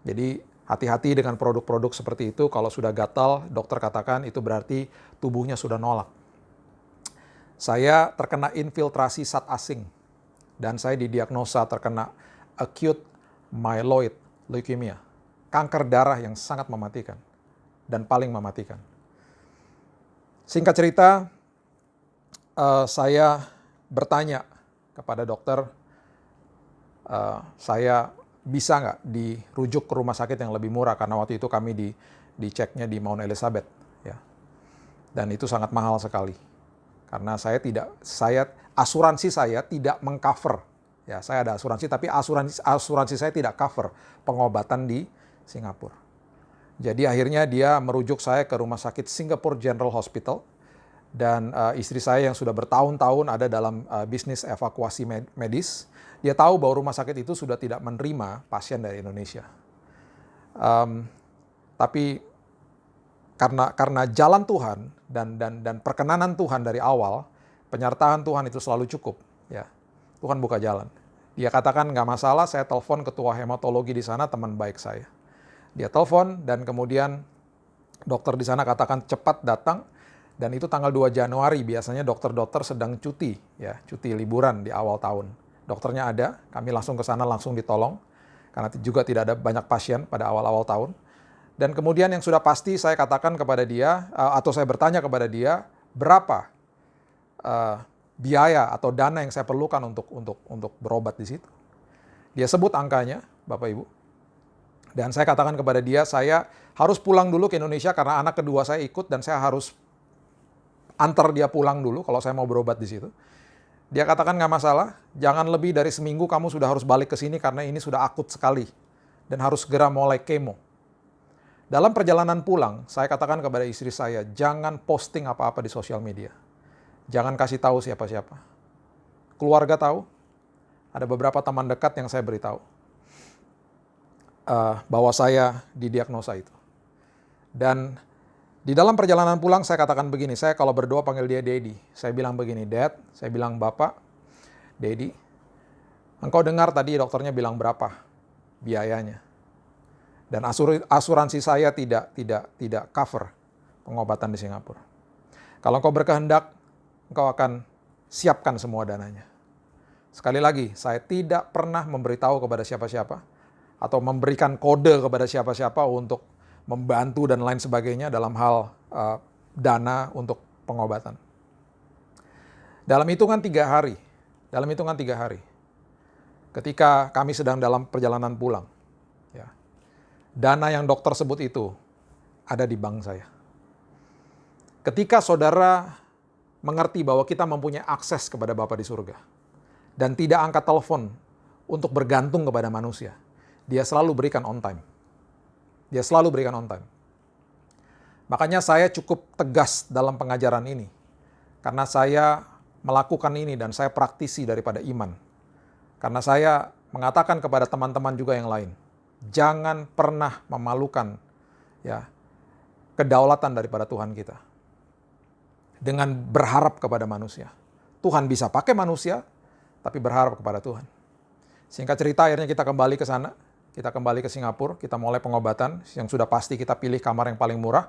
Jadi hati-hati dengan produk-produk seperti itu. Kalau sudah gatal, dokter katakan itu berarti tubuhnya sudah nolak. Saya terkena infiltrasi zat asing dan saya didiagnosa terkena acute myeloid leukemia, kanker darah yang sangat mematikan dan paling mematikan. Singkat cerita, saya bertanya kepada dokter, saya bisa nggak dirujuk ke rumah sakit yang lebih murah, karena waktu itu kami diceknya di Mount Elizabeth, ya. Dan itu sangat mahal sekali, karena asuransi saya tidak mengcover, ya. Saya ada asuransi, tapi asuransi saya tidak cover pengobatan di Singapura. Jadi akhirnya dia merujuk saya ke rumah sakit Singapore General Hospital dan istri saya yang sudah bertahun-tahun ada dalam bisnis evakuasi medis, dia tahu bahwa rumah sakit itu sudah tidak menerima pasien dari Indonesia. Tapi karena jalan Tuhan dan perkenanan Tuhan dari awal, penyertaan Tuhan itu selalu cukup. Ya, Tuhan buka jalan. Dia katakan nggak masalah, saya telepon ketua hematologi di sana, teman baik saya. Dia telepon dan kemudian dokter di sana katakan cepat datang dan itu tanggal 2 Januari biasanya dokter-dokter sedang cuti, ya, cuti liburan di awal tahun. Dokternya ada, kami langsung ke sana langsung ditolong karena juga tidak ada banyak pasien pada awal-awal tahun. Dan kemudian yang sudah pasti saya katakan kepada dia atau saya bertanya kepada dia berapa biaya atau dana yang saya perlukan untuk berobat di situ. Dia sebut angkanya, Bapak Ibu. Dan saya katakan kepada dia, saya harus pulang dulu ke Indonesia karena anak kedua saya ikut dan saya harus antar dia pulang dulu kalau saya mau berobat di situ. Dia katakan nggak masalah, jangan lebih dari seminggu kamu sudah harus balik ke sini karena ini sudah akut sekali dan harus segera mulai kemo. Dalam perjalanan pulang, saya katakan kepada istri saya, jangan posting apa-apa di sosial media. Jangan kasih tahu siapa-siapa. Keluarga tahu, ada beberapa teman dekat yang saya beritahu bahwa saya didiagnosa itu. Dan di dalam perjalanan pulang saya katakan begini, saya kalau berdoa panggil dia Daddy. Saya bilang begini, Dad, saya bilang Bapak, Daddy, engkau dengar tadi dokternya bilang berapa biayanya. Dan asuransi saya tidak cover pengobatan di Singapura. Kalau engkau berkehendak, engkau akan siapkan semua dananya. Sekali lagi, saya tidak pernah memberitahu kepada siapa-siapa atau memberikan kode kepada siapa-siapa untuk membantu dan lain sebagainya dalam hal dana untuk pengobatan. Dalam hitungan 3 hari, ketika kami sedang dalam perjalanan pulang, ya, dana yang dokter sebut itu ada di bank saya. Ketika saudara mengerti bahwa kita mempunyai akses kepada Bapa di surga dan tidak angkat telepon untuk bergantung kepada manusia, dia selalu berikan on time. Dia selalu berikan on time. Makanya saya cukup tegas dalam pengajaran ini. Karena saya melakukan ini dan saya praktisi daripada iman. Karena saya mengatakan kepada teman-teman juga yang lain, jangan pernah memalukan, ya, kedaulatan daripada Tuhan kita. Dengan berharap kepada manusia. Tuhan bisa pakai manusia, tapi berharap kepada Tuhan. Singkat cerita akhirnya kita kembali ke sana. Kita kembali ke Singapura, kita mulai pengobatan, yang sudah pasti kita pilih kamar yang paling murah,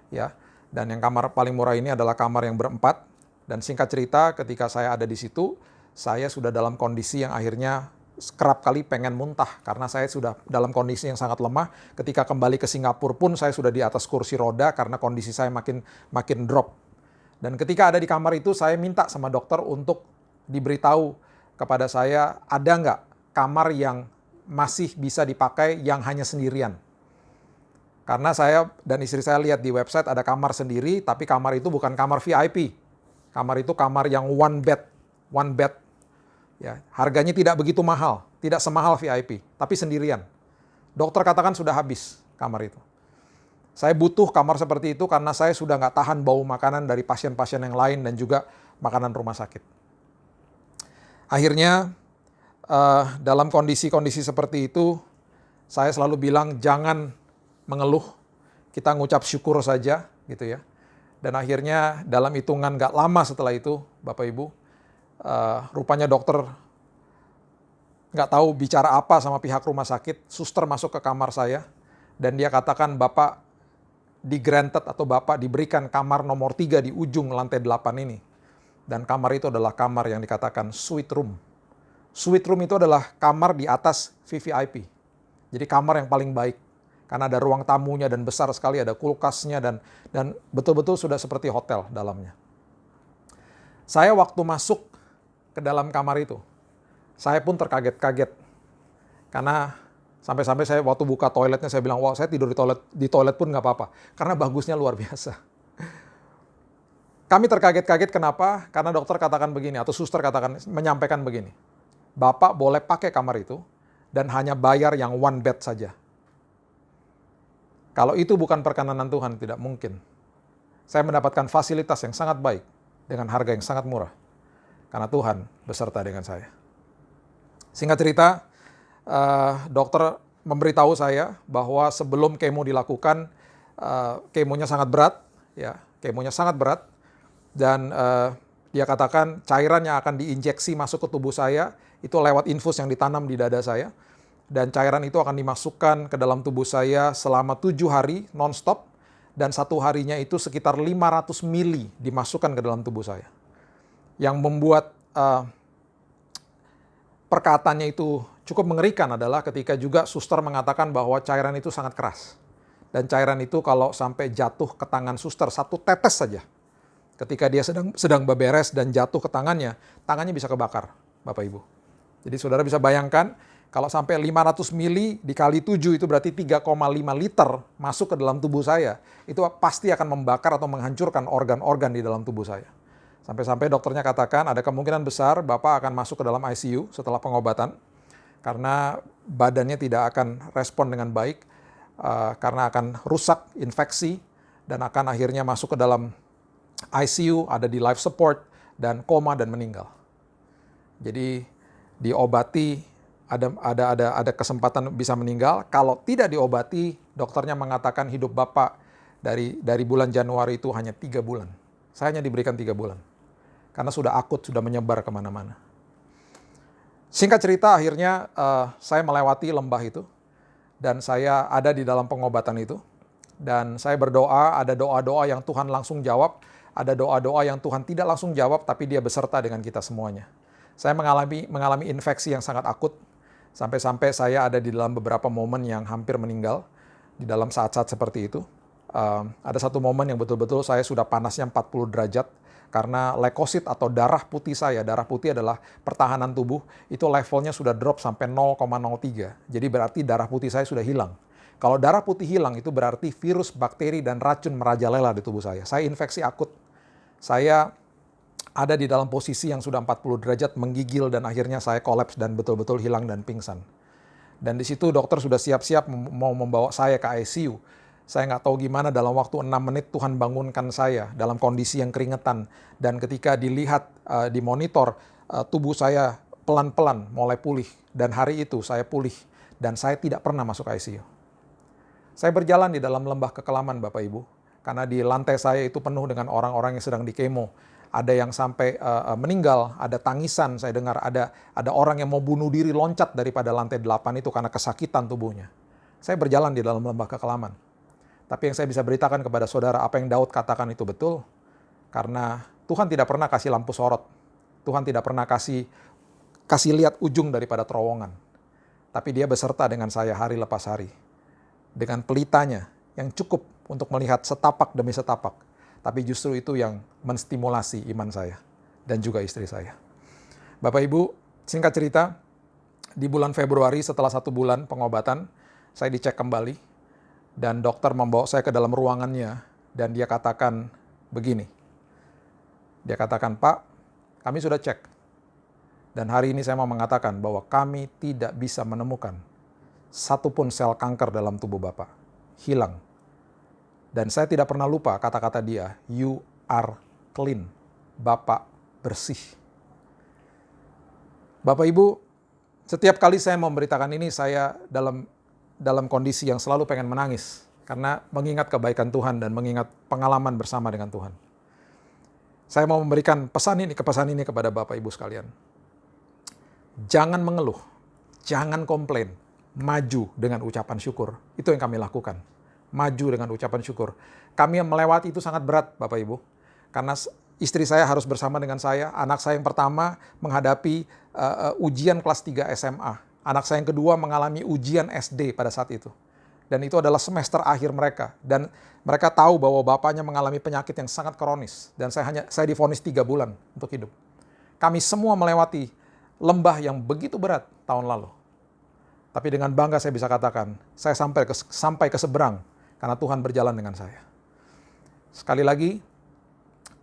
ya. Dan yang kamar paling murah ini adalah kamar yang berempat. Dan singkat cerita, ketika saya ada di situ, saya sudah dalam kondisi yang akhirnya kerap kali pengen muntah karena saya sudah dalam kondisi yang sangat lemah. Ketika kembali ke Singapura pun saya sudah di atas kursi roda karena kondisi saya makin drop. Dan ketika ada di kamar itu, saya minta sama dokter untuk diberitahu kepada saya ada nggak kamar yang masih bisa dipakai yang hanya sendirian. Karena saya dan istri saya lihat di website ada kamar sendiri, tapi kamar itu bukan kamar VIP. Kamar itu kamar yang one bed Ya, harganya tidak begitu mahal, tidak semahal VIP, tapi sendirian. Dokter katakan sudah habis kamar itu. Saya butuh kamar seperti itu karena saya sudah nggak tahan bau makanan dari pasien-pasien yang lain dan juga makanan rumah sakit. Akhirnya dalam kondisi-kondisi seperti itu, saya selalu bilang jangan mengeluh, kita ngucap syukur saja gitu ya. Dan akhirnya dalam hitungan nggak lama setelah itu, Bapak Ibu, rupanya dokter nggak tahu bicara apa sama pihak rumah sakit, suster masuk ke kamar saya, dan dia katakan Bapak di-granted atau Bapak diberikan kamar nomor 3 di ujung lantai 8 ini. Dan kamar itu adalah kamar yang dikatakan suite room. Suite room itu adalah kamar di atas VVIP. Jadi kamar yang paling baik. Karena ada ruang tamunya dan besar sekali, ada kulkasnya dan betul-betul sudah seperti hotel dalamnya. Saya waktu masuk ke dalam kamar itu, saya pun terkaget-kaget. Karena sampai-sampai saya waktu buka toiletnya saya bilang, wah saya tidur di toilet pun nggak apa-apa. Karena bagusnya luar biasa. Kami terkaget-kaget kenapa? Karena dokter katakan begini, atau suster menyampaikan begini. Bapak boleh pakai kamar itu dan hanya bayar yang one bed saja. Kalau itu bukan perkenanan Tuhan, tidak mungkin. Saya mendapatkan fasilitas yang sangat baik dengan harga yang sangat murah. Karena Tuhan beserta dengan saya. Singkat cerita, dokter memberitahu saya bahwa sebelum kemo dilakukan, kemonya sangat berat, ya, kemonya sangat berat, dan dia katakan cairan yang akan diinjeksi masuk ke tubuh saya itu lewat infus yang ditanam di dada saya, dan cairan itu akan dimasukkan ke dalam tubuh saya selama 7 hari non-stop, dan 1 harinya itu sekitar 500 mili dimasukkan ke dalam tubuh saya. Yang membuat perkataannya itu cukup mengerikan adalah ketika juga suster mengatakan bahwa cairan itu sangat keras. Dan cairan itu kalau sampai jatuh ke tangan suster, 1 tetes saja. Ketika dia sedang beberes dan jatuh ke tangannya bisa kebakar, Bapak Ibu. Jadi saudara bisa bayangkan, kalau sampai 500 mili dikali 7 itu berarti 3,5 liter masuk ke dalam tubuh saya. Itu pasti akan membakar atau menghancurkan organ-organ di dalam tubuh saya. Sampai-sampai dokternya katakan ada kemungkinan besar Bapak akan masuk ke dalam ICU setelah pengobatan. Karena badannya tidak akan respon dengan baik. Karena akan rusak, infeksi, dan akan akhirnya masuk ke dalam ICU, ada di life support, dan koma dan meninggal. Jadi diobati, ada kesempatan bisa meninggal. Kalau tidak diobati, dokternya mengatakan hidup Bapak dari bulan Januari itu hanya 3 bulan. Saya hanya diberikan 3 bulan. Karena sudah akut, sudah menyebar kemana-mana. Singkat cerita, akhirnya saya melewati lembah itu. Dan saya ada di dalam pengobatan itu. Dan saya berdoa, ada doa-doa yang Tuhan langsung jawab. Ada doa-doa yang Tuhan tidak langsung jawab, tapi dia beserta dengan kita semuanya. Saya mengalami infeksi yang sangat akut. Sampai-sampai saya ada di dalam beberapa momen yang hampir meninggal. Di dalam saat-saat seperti itu. Ada satu momen yang betul-betul saya sudah panasnya 40 derajat. Karena leukosit atau darah putih saya, darah putih adalah pertahanan tubuh, itu levelnya sudah drop sampai 0,03. Jadi berarti darah putih saya sudah hilang. Kalau darah putih hilang itu berarti virus, bakteri, dan racun merajalela di tubuh saya. Saya infeksi akut. Saya ada di dalam posisi yang sudah 40 derajat, menggigil, dan akhirnya saya kolaps dan betul-betul hilang dan pingsan. Dan di situ dokter sudah siap-siap mau membawa saya ke ICU. Saya nggak tahu gimana dalam waktu 6 menit Tuhan bangunkan saya dalam kondisi yang keringetan. Dan ketika dilihat di monitor, tubuh saya pelan-pelan mulai pulih. Dan hari itu saya pulih dan saya tidak pernah masuk ICU. Saya berjalan di dalam lembah kekelaman Bapak Ibu. Karena di lantai saya itu penuh dengan orang-orang yang sedang dikemo. Ada yang sampai meninggal, ada tangisan, saya dengar ada orang yang mau bunuh diri loncat daripada lantai 8 itu karena kesakitan tubuhnya. Saya berjalan di dalam lembah kekelaman. Tapi yang saya bisa beritakan kepada saudara, apa yang Daud katakan itu betul. Karena Tuhan tidak pernah kasih lampu sorot. Tuhan tidak pernah kasih lihat ujung daripada terowongan. Tapi dia beserta dengan saya hari lepas hari. Dengan pelitanya yang cukup untuk melihat setapak demi setapak. Tapi justru itu yang menstimulasi iman saya. Dan juga istri saya. Bapak Ibu, singkat cerita, di bulan Februari setelah 1 bulan pengobatan, saya dicek kembali. Dan dokter membawa saya ke dalam ruangannya dan dia katakan begini. Dia katakan, Pak, kami sudah cek. Dan hari ini saya mau mengatakan bahwa kami tidak bisa menemukan satupun sel kanker dalam tubuh Bapak. Hilang. Dan saya tidak pernah lupa kata-kata dia, you are clean. Bapak bersih. Bapak Ibu, setiap kali saya memberitakan ini, saya dalam kondisi yang selalu pengen menangis. Karena mengingat kebaikan Tuhan dan mengingat pengalaman bersama dengan Tuhan. Saya mau memberikan pesan ini kepada Bapak Ibu sekalian. Jangan mengeluh, jangan komplain, maju dengan ucapan syukur. Itu yang kami lakukan. Maju dengan ucapan syukur. Kami yang melewati itu sangat berat, Bapak Ibu. Karena istri saya harus bersama dengan saya. Anak saya yang pertama menghadapi ujian kelas 3 SMA. Anak saya yang kedua mengalami ujian SD pada saat itu. Dan itu adalah semester akhir mereka. Dan mereka tahu bahwa bapaknya mengalami penyakit yang sangat kronis. Dan saya divonis 3 bulan untuk hidup. Kami semua melewati lembah yang begitu berat tahun lalu. Tapi dengan bangga saya bisa katakan, saya sampai ke seberang karena Tuhan berjalan dengan saya. Sekali lagi,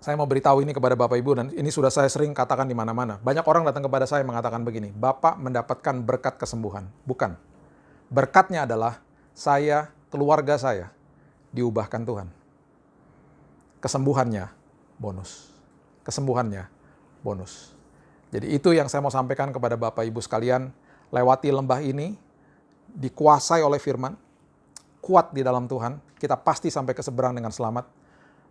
saya mau beritahu ini kepada Bapak Ibu dan ini sudah saya sering katakan di mana-mana. Banyak orang datang kepada saya mengatakan begini, Bapak mendapatkan berkat kesembuhan. Bukan. Berkatnya adalah saya, keluarga saya diubahkan Tuhan. Kesembuhannya bonus. Kesembuhannya bonus. Jadi itu yang saya mau sampaikan kepada Bapak Ibu sekalian, lewati lembah ini, dikuasai oleh firman, kuat di dalam Tuhan, kita pasti sampai ke seberang dengan selamat.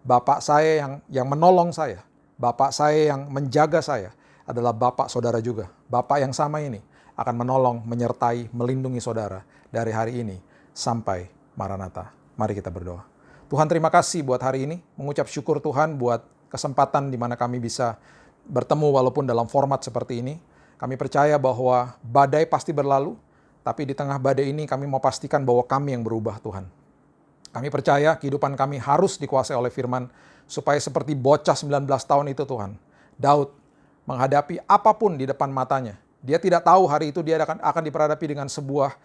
Bapak saya yang menolong saya, Bapak saya yang menjaga saya, adalah Bapak saudara juga. Bapak yang sama ini akan menolong, menyertai, melindungi saudara dari hari ini sampai Maranatha. Mari kita berdoa. Tuhan terima kasih buat hari ini, mengucap syukur Tuhan buat kesempatan di mana kami bisa bertemu walaupun dalam format seperti ini. Kami percaya bahwa badai pasti berlalu, tapi di tengah badai ini kami mau pastikan bahwa kami yang berubah Tuhan. Kami percaya kehidupan kami harus dikuasai oleh firman, supaya seperti bocah 19 tahun itu Tuhan. Daud menghadapi apapun di depan matanya. Dia tidak tahu hari itu dia akan diperhadapi dengan sebuah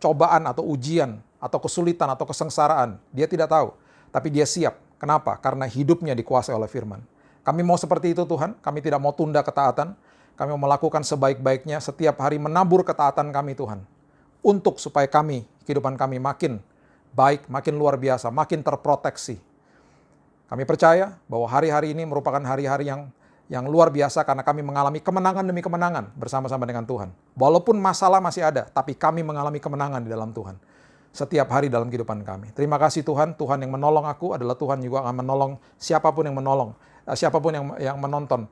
cobaan atau ujian, atau kesulitan, atau kesengsaraan. Dia tidak tahu, tapi dia siap. Kenapa? Karena hidupnya dikuasai oleh firman. Kami mau seperti itu Tuhan, kami tidak mau tunda ketaatan, kami mau melakukan sebaik-baiknya setiap hari menabur ketaatan kami Tuhan. Untuk supaya kehidupan kami makin baik, makin luar biasa, makin terproteksi. Kami percaya bahwa hari-hari ini merupakan hari-hari yang luar biasa karena kami mengalami kemenangan demi kemenangan bersama-sama dengan Tuhan. Walaupun masalah masih ada, tapi kami mengalami kemenangan di dalam Tuhan. Setiap hari dalam kehidupan kami. Terima kasih Tuhan, Tuhan yang menolong aku adalah Tuhan juga akan menolong siapapun yang yang menonton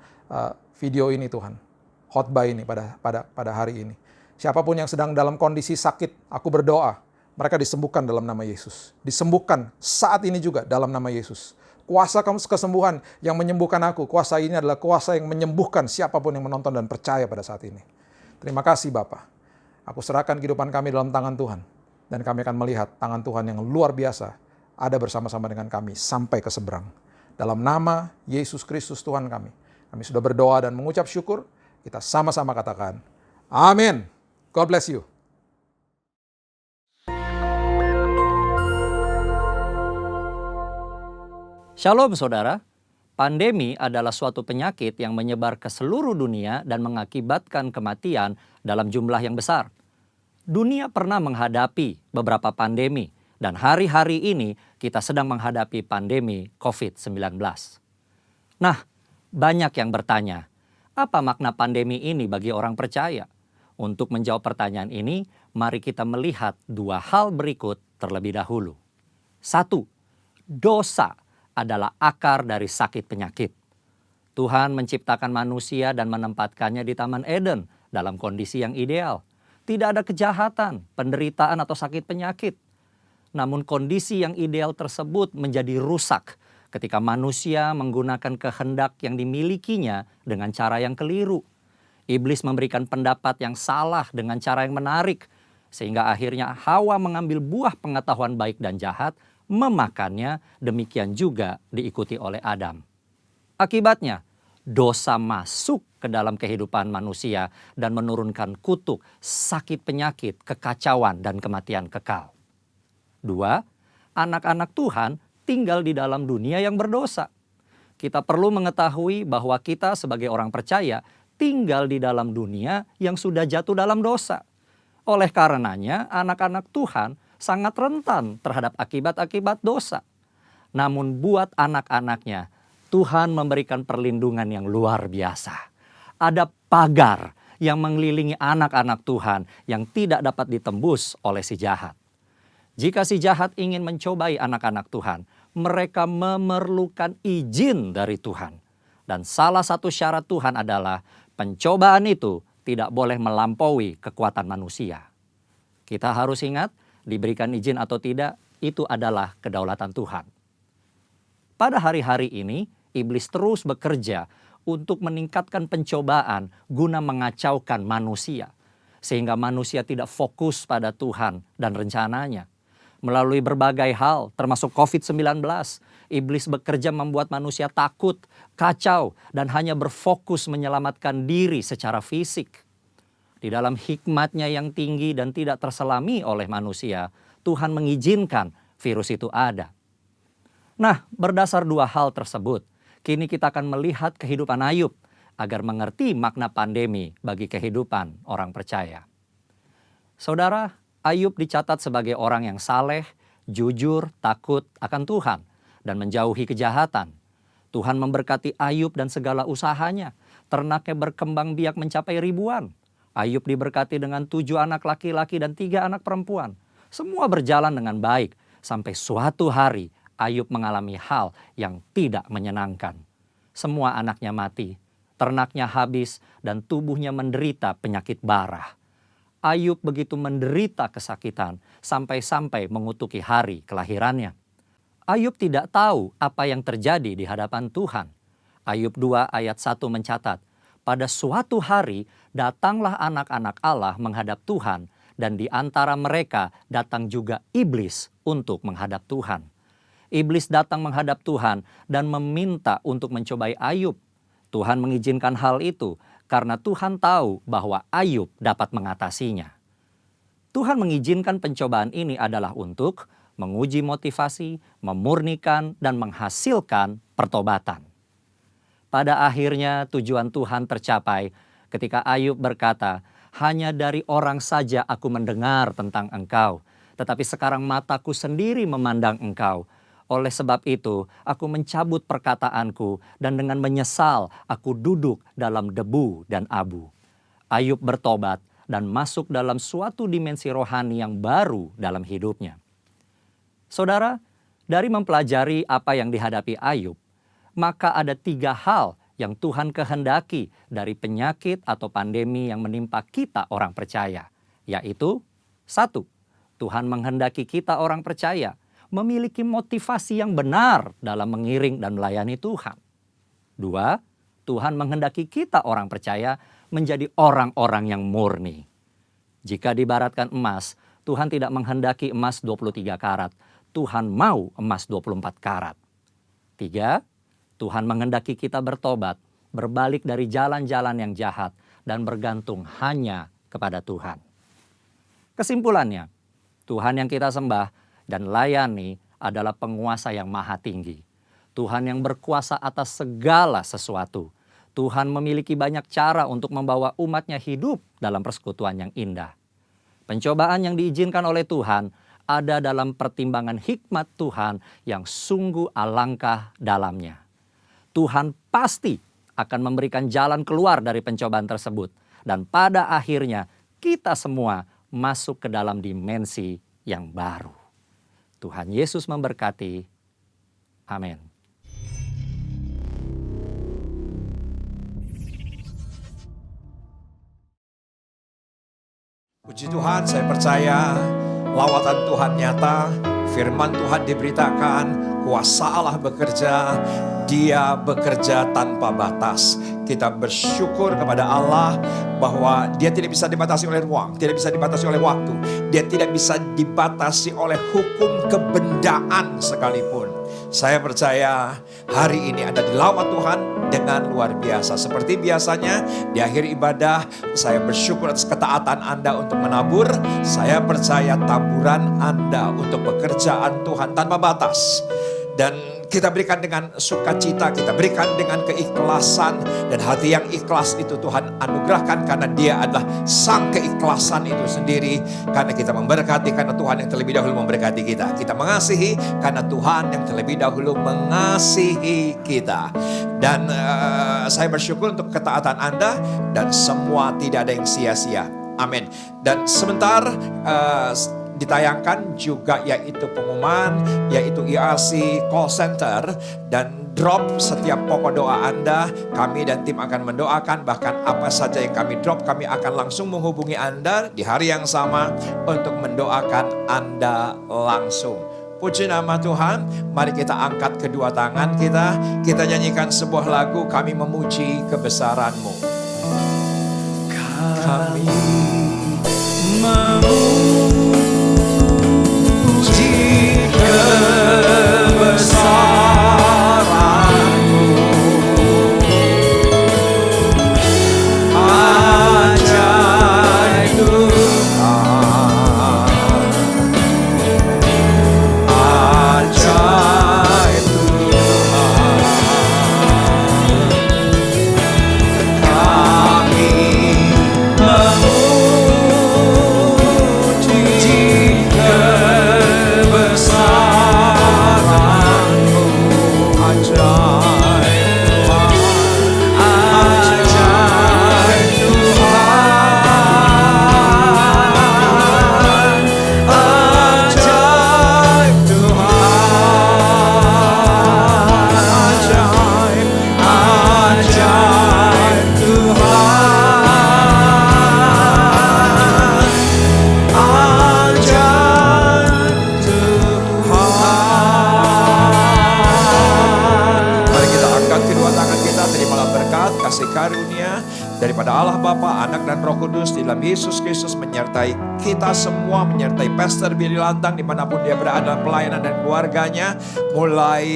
video ini Tuhan, khotbah ini pada hari ini. Siapapun yang sedang dalam kondisi sakit, aku berdoa, mereka disembuhkan dalam nama Yesus. Disembuhkan saat ini juga dalam nama Yesus. Kuasa kesembuhan yang menyembuhkan aku, kuasa ini adalah kuasa yang menyembuhkan siapapun yang menonton dan percaya pada saat ini. Terima kasih Bapa. Aku serahkan kehidupan kami dalam tangan Tuhan. Dan kami akan melihat tangan Tuhan yang luar biasa ada bersama-sama dengan kami sampai ke seberang. Dalam nama Yesus Kristus Tuhan kami sudah berdoa dan mengucap syukur. Kita sama-sama katakan, amin. God bless you. Shalom saudara, pandemi adalah suatu penyakit yang menyebar ke seluruh dunia dan mengakibatkan kematian dalam jumlah yang besar. Dunia pernah menghadapi beberapa pandemi dan hari-hari ini kita sedang menghadapi pandemi COVID-19. Nah, banyak yang bertanya, apa makna pandemi ini bagi orang percaya? Untuk menjawab pertanyaan ini, mari kita melihat 2 hal berikut terlebih dahulu. 1. Dosa adalah akar dari sakit penyakit. Tuhan menciptakan manusia dan menempatkannya di Taman Eden dalam kondisi yang ideal. Tidak ada kejahatan, penderitaan atau sakit penyakit. Namun kondisi yang ideal tersebut menjadi rusak ketika manusia menggunakan kehendak yang dimilikinya dengan cara yang keliru. Iblis memberikan pendapat yang salah dengan cara yang menarik, sehingga akhirnya Hawa mengambil buah pengetahuan baik dan jahat, memakannya, demikian juga diikuti oleh Adam. Akibatnya, dosa masuk ke dalam kehidupan manusia dan menurunkan kutuk, sakit penyakit, kekacauan, dan kematian kekal. 2, anak-anak Tuhan tinggal di dalam dunia yang berdosa. Kita perlu mengetahui bahwa kita sebagai orang percaya tinggal di dalam dunia yang sudah jatuh dalam dosa. Oleh karenanya, anak-anak Tuhan sangat rentan terhadap akibat-akibat dosa. Namun buat anak-anaknya, Tuhan memberikan perlindungan yang luar biasa. Ada pagar yang mengelilingi anak-anak Tuhan yang tidak dapat ditembus oleh si jahat. Jika si jahat ingin mencobai anak-anak Tuhan, mereka memerlukan izin dari Tuhan. Dan salah satu syarat Tuhan adalah pencobaan itu tidak boleh melampaui kekuatan manusia. Kita harus ingat, diberikan izin atau tidak, itu adalah kedaulatan Tuhan. Pada hari-hari ini, iblis terus bekerja untuk meningkatkan pencobaan guna mengacaukan manusia. Sehingga manusia tidak fokus pada Tuhan dan rencananya. Melalui berbagai hal, termasuk COVID-19, iblis bekerja membuat manusia takut, kacau, dan hanya berfokus menyelamatkan diri secara fisik. Di dalam hikmat-Nya yang tinggi dan tidak terselami oleh manusia, Tuhan mengizinkan virus itu ada. Nah, berdasar dua hal tersebut, kini kita akan melihat kehidupan Ayub agar mengerti makna pandemi bagi kehidupan orang percaya. Saudara, Ayub dicatat sebagai orang yang saleh, jujur, takut akan Tuhan, dan menjauhi kejahatan. Tuhan memberkati Ayub dan segala usahanya. Ternaknya berkembang biak mencapai ribuan. Ayub diberkati dengan 7 anak laki-laki dan 3 anak perempuan. Semua berjalan dengan baik, sampai suatu hari Ayub mengalami hal yang tidak menyenangkan. Semua anaknya mati, ternaknya habis, dan tubuhnya menderita penyakit bara. Ayub begitu menderita kesakitan sampai-sampai mengutuki hari kelahirannya. Ayub tidak tahu apa yang terjadi di hadapan Tuhan. Ayub 2 ayat 1 mencatat, pada suatu hari datanglah anak-anak Allah menghadap Tuhan, dan di antara mereka datang juga iblis untuk menghadap Tuhan. Iblis datang menghadap Tuhan dan meminta untuk mencobai Ayub. Tuhan mengizinkan hal itu karena Tuhan tahu bahwa Ayub dapat mengatasinya. Tuhan mengizinkan pencobaan ini adalah untuk menguji motivasi, memurnikan, dan menghasilkan pertobatan. Pada akhirnya tujuan Tuhan tercapai ketika Ayub berkata, hanya dari orang saja aku mendengar tentang engkau, tetapi sekarang mataku sendiri memandang engkau. Oleh sebab itu, aku mencabut perkataanku dan dengan menyesal aku duduk dalam debu dan abu. Ayub bertobat dan masuk dalam suatu dimensi rohani yang baru dalam hidupnya. Saudara, dari mempelajari apa yang dihadapi Ayub, maka ada 3 hal yang Tuhan kehendaki dari penyakit atau pandemi yang menimpa kita orang percaya. Yaitu, 1, Tuhan menghendaki kita orang percaya memiliki motivasi yang benar dalam mengiring dan melayani Tuhan. 2, Tuhan menghendaki kita orang percaya menjadi orang-orang yang murni. Jika diibaratkan emas, Tuhan tidak menghendaki emas 23 karat. Tuhan mau emas 24 karat. 3, Tuhan menghendaki kita bertobat, berbalik dari jalan-jalan yang jahat, dan bergantung hanya kepada Tuhan. Kesimpulannya, Tuhan yang kita sembah dan layani adalah penguasa yang maha tinggi. Tuhan yang berkuasa atas segala sesuatu. Tuhan memiliki banyak cara untuk membawa umatnya hidup dalam persekutuan yang indah. Pencobaan yang diizinkan oleh Tuhan ada dalam pertimbangan hikmat Tuhan yang sungguh alangkah dalamnya. Tuhan pasti akan memberikan jalan keluar dari pencobaan tersebut. Dan pada akhirnya kita semua masuk ke dalam dimensi yang baru. Tuhan Yesus memberkati. Amin. Puji Tuhan, saya percaya lawatan Tuhan nyata, firman Tuhan diberitakan, kuasa Allah bekerja, Dia bekerja tanpa batas. Kita bersyukur kepada Allah bahwa Dia tidak bisa dibatasi oleh ruang, tidak bisa dibatasi oleh waktu, Dia tidak bisa dibatasi oleh hukum kebendaan sekalipun. Saya percaya hari ini Anda dilawat Tuhan dengan luar biasa. Seperti biasanya di akhir ibadah saya bersyukur atas ketaatan Anda untuk menabur. Saya percaya taburan Anda untuk pekerjaan Tuhan tanpa batas. Dan kita berikan dengan sukacita, kita berikan dengan keikhlasan. Dan hati yang ikhlas itu Tuhan anugerahkan karena Dia adalah sang keikhlasan itu sendiri. Karena kita memberkati karena Tuhan yang terlebih dahulu memberkati kita. Kita mengasihi karena Tuhan yang terlebih dahulu mengasihi kita. Dan saya bersyukur untuk ketaatan Anda dan semua tidak ada yang sia-sia. Amin. Dan sebentar ditayangkan juga yaitu pengumuman, yaitu ERC Call Center, dan drop setiap pokok doa Anda. Kami dan tim akan mendoakan, bahkan apa saja yang kami drop, kami akan langsung menghubungi Anda di hari yang sama untuk mendoakan Anda langsung. Puji nama Tuhan, mari kita angkat kedua tangan kita nyanyikan sebuah lagu, Kami Memuji Kebesaran-Mu. Kami memuji kebesaran-Mu, ajaib Tuhan, ajaib Tuhan. Kami memuji kebesaran-Mu, ajaib Tuhan, ajaib Tuhan, ajaib Tuhan, ajaib, ajaib Tuhan, ajaib Tuhan. Mari kita angkat kedua tangan kita, terimalah berkat, kasih karunia daripada Allah Bapa, Anak dan Roh Kudus di dalam Yesus Kristus menyertai kita semua, menyertai Pastor Billy Lantang dimanapun dia berada dalam pelayanan dan keluarganya. Mulai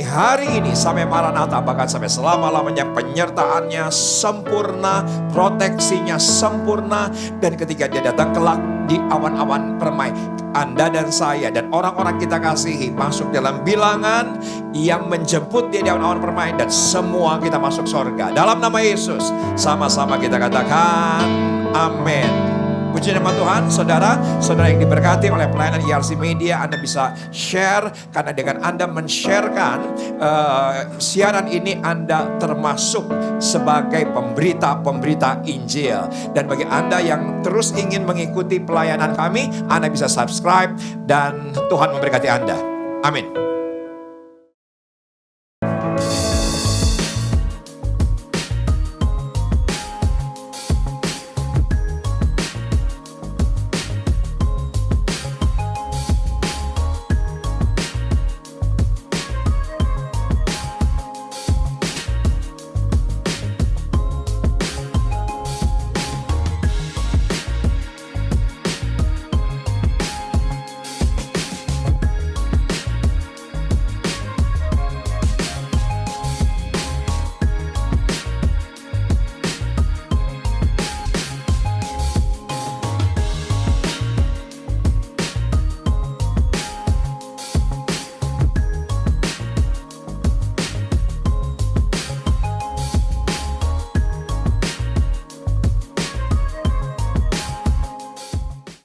hari ini sampai Maranatha, bahkan sampai selama-lamanya, penyertaannya sempurna, proteksinya sempurna. Dan ketika dia datang kelak di awan-awan permai, Anda dan saya dan orang-orang kita kasihi masuk dalam bilangan yang menjemput dia di awan-awan permai, dan semua kita masuk surga. Dalam nama Yesus, sama-sama kita katakan amin. Puji nama Tuhan, saudara yang diberkati oleh pelayanan ERC Media, Anda bisa share, karena dengan Anda men-sharekan siaran ini, Anda termasuk sebagai pemberita Injil. Dan bagi Anda yang terus ingin mengikuti pelayanan kami, Anda bisa subscribe, dan Tuhan memberkati Anda. Amin.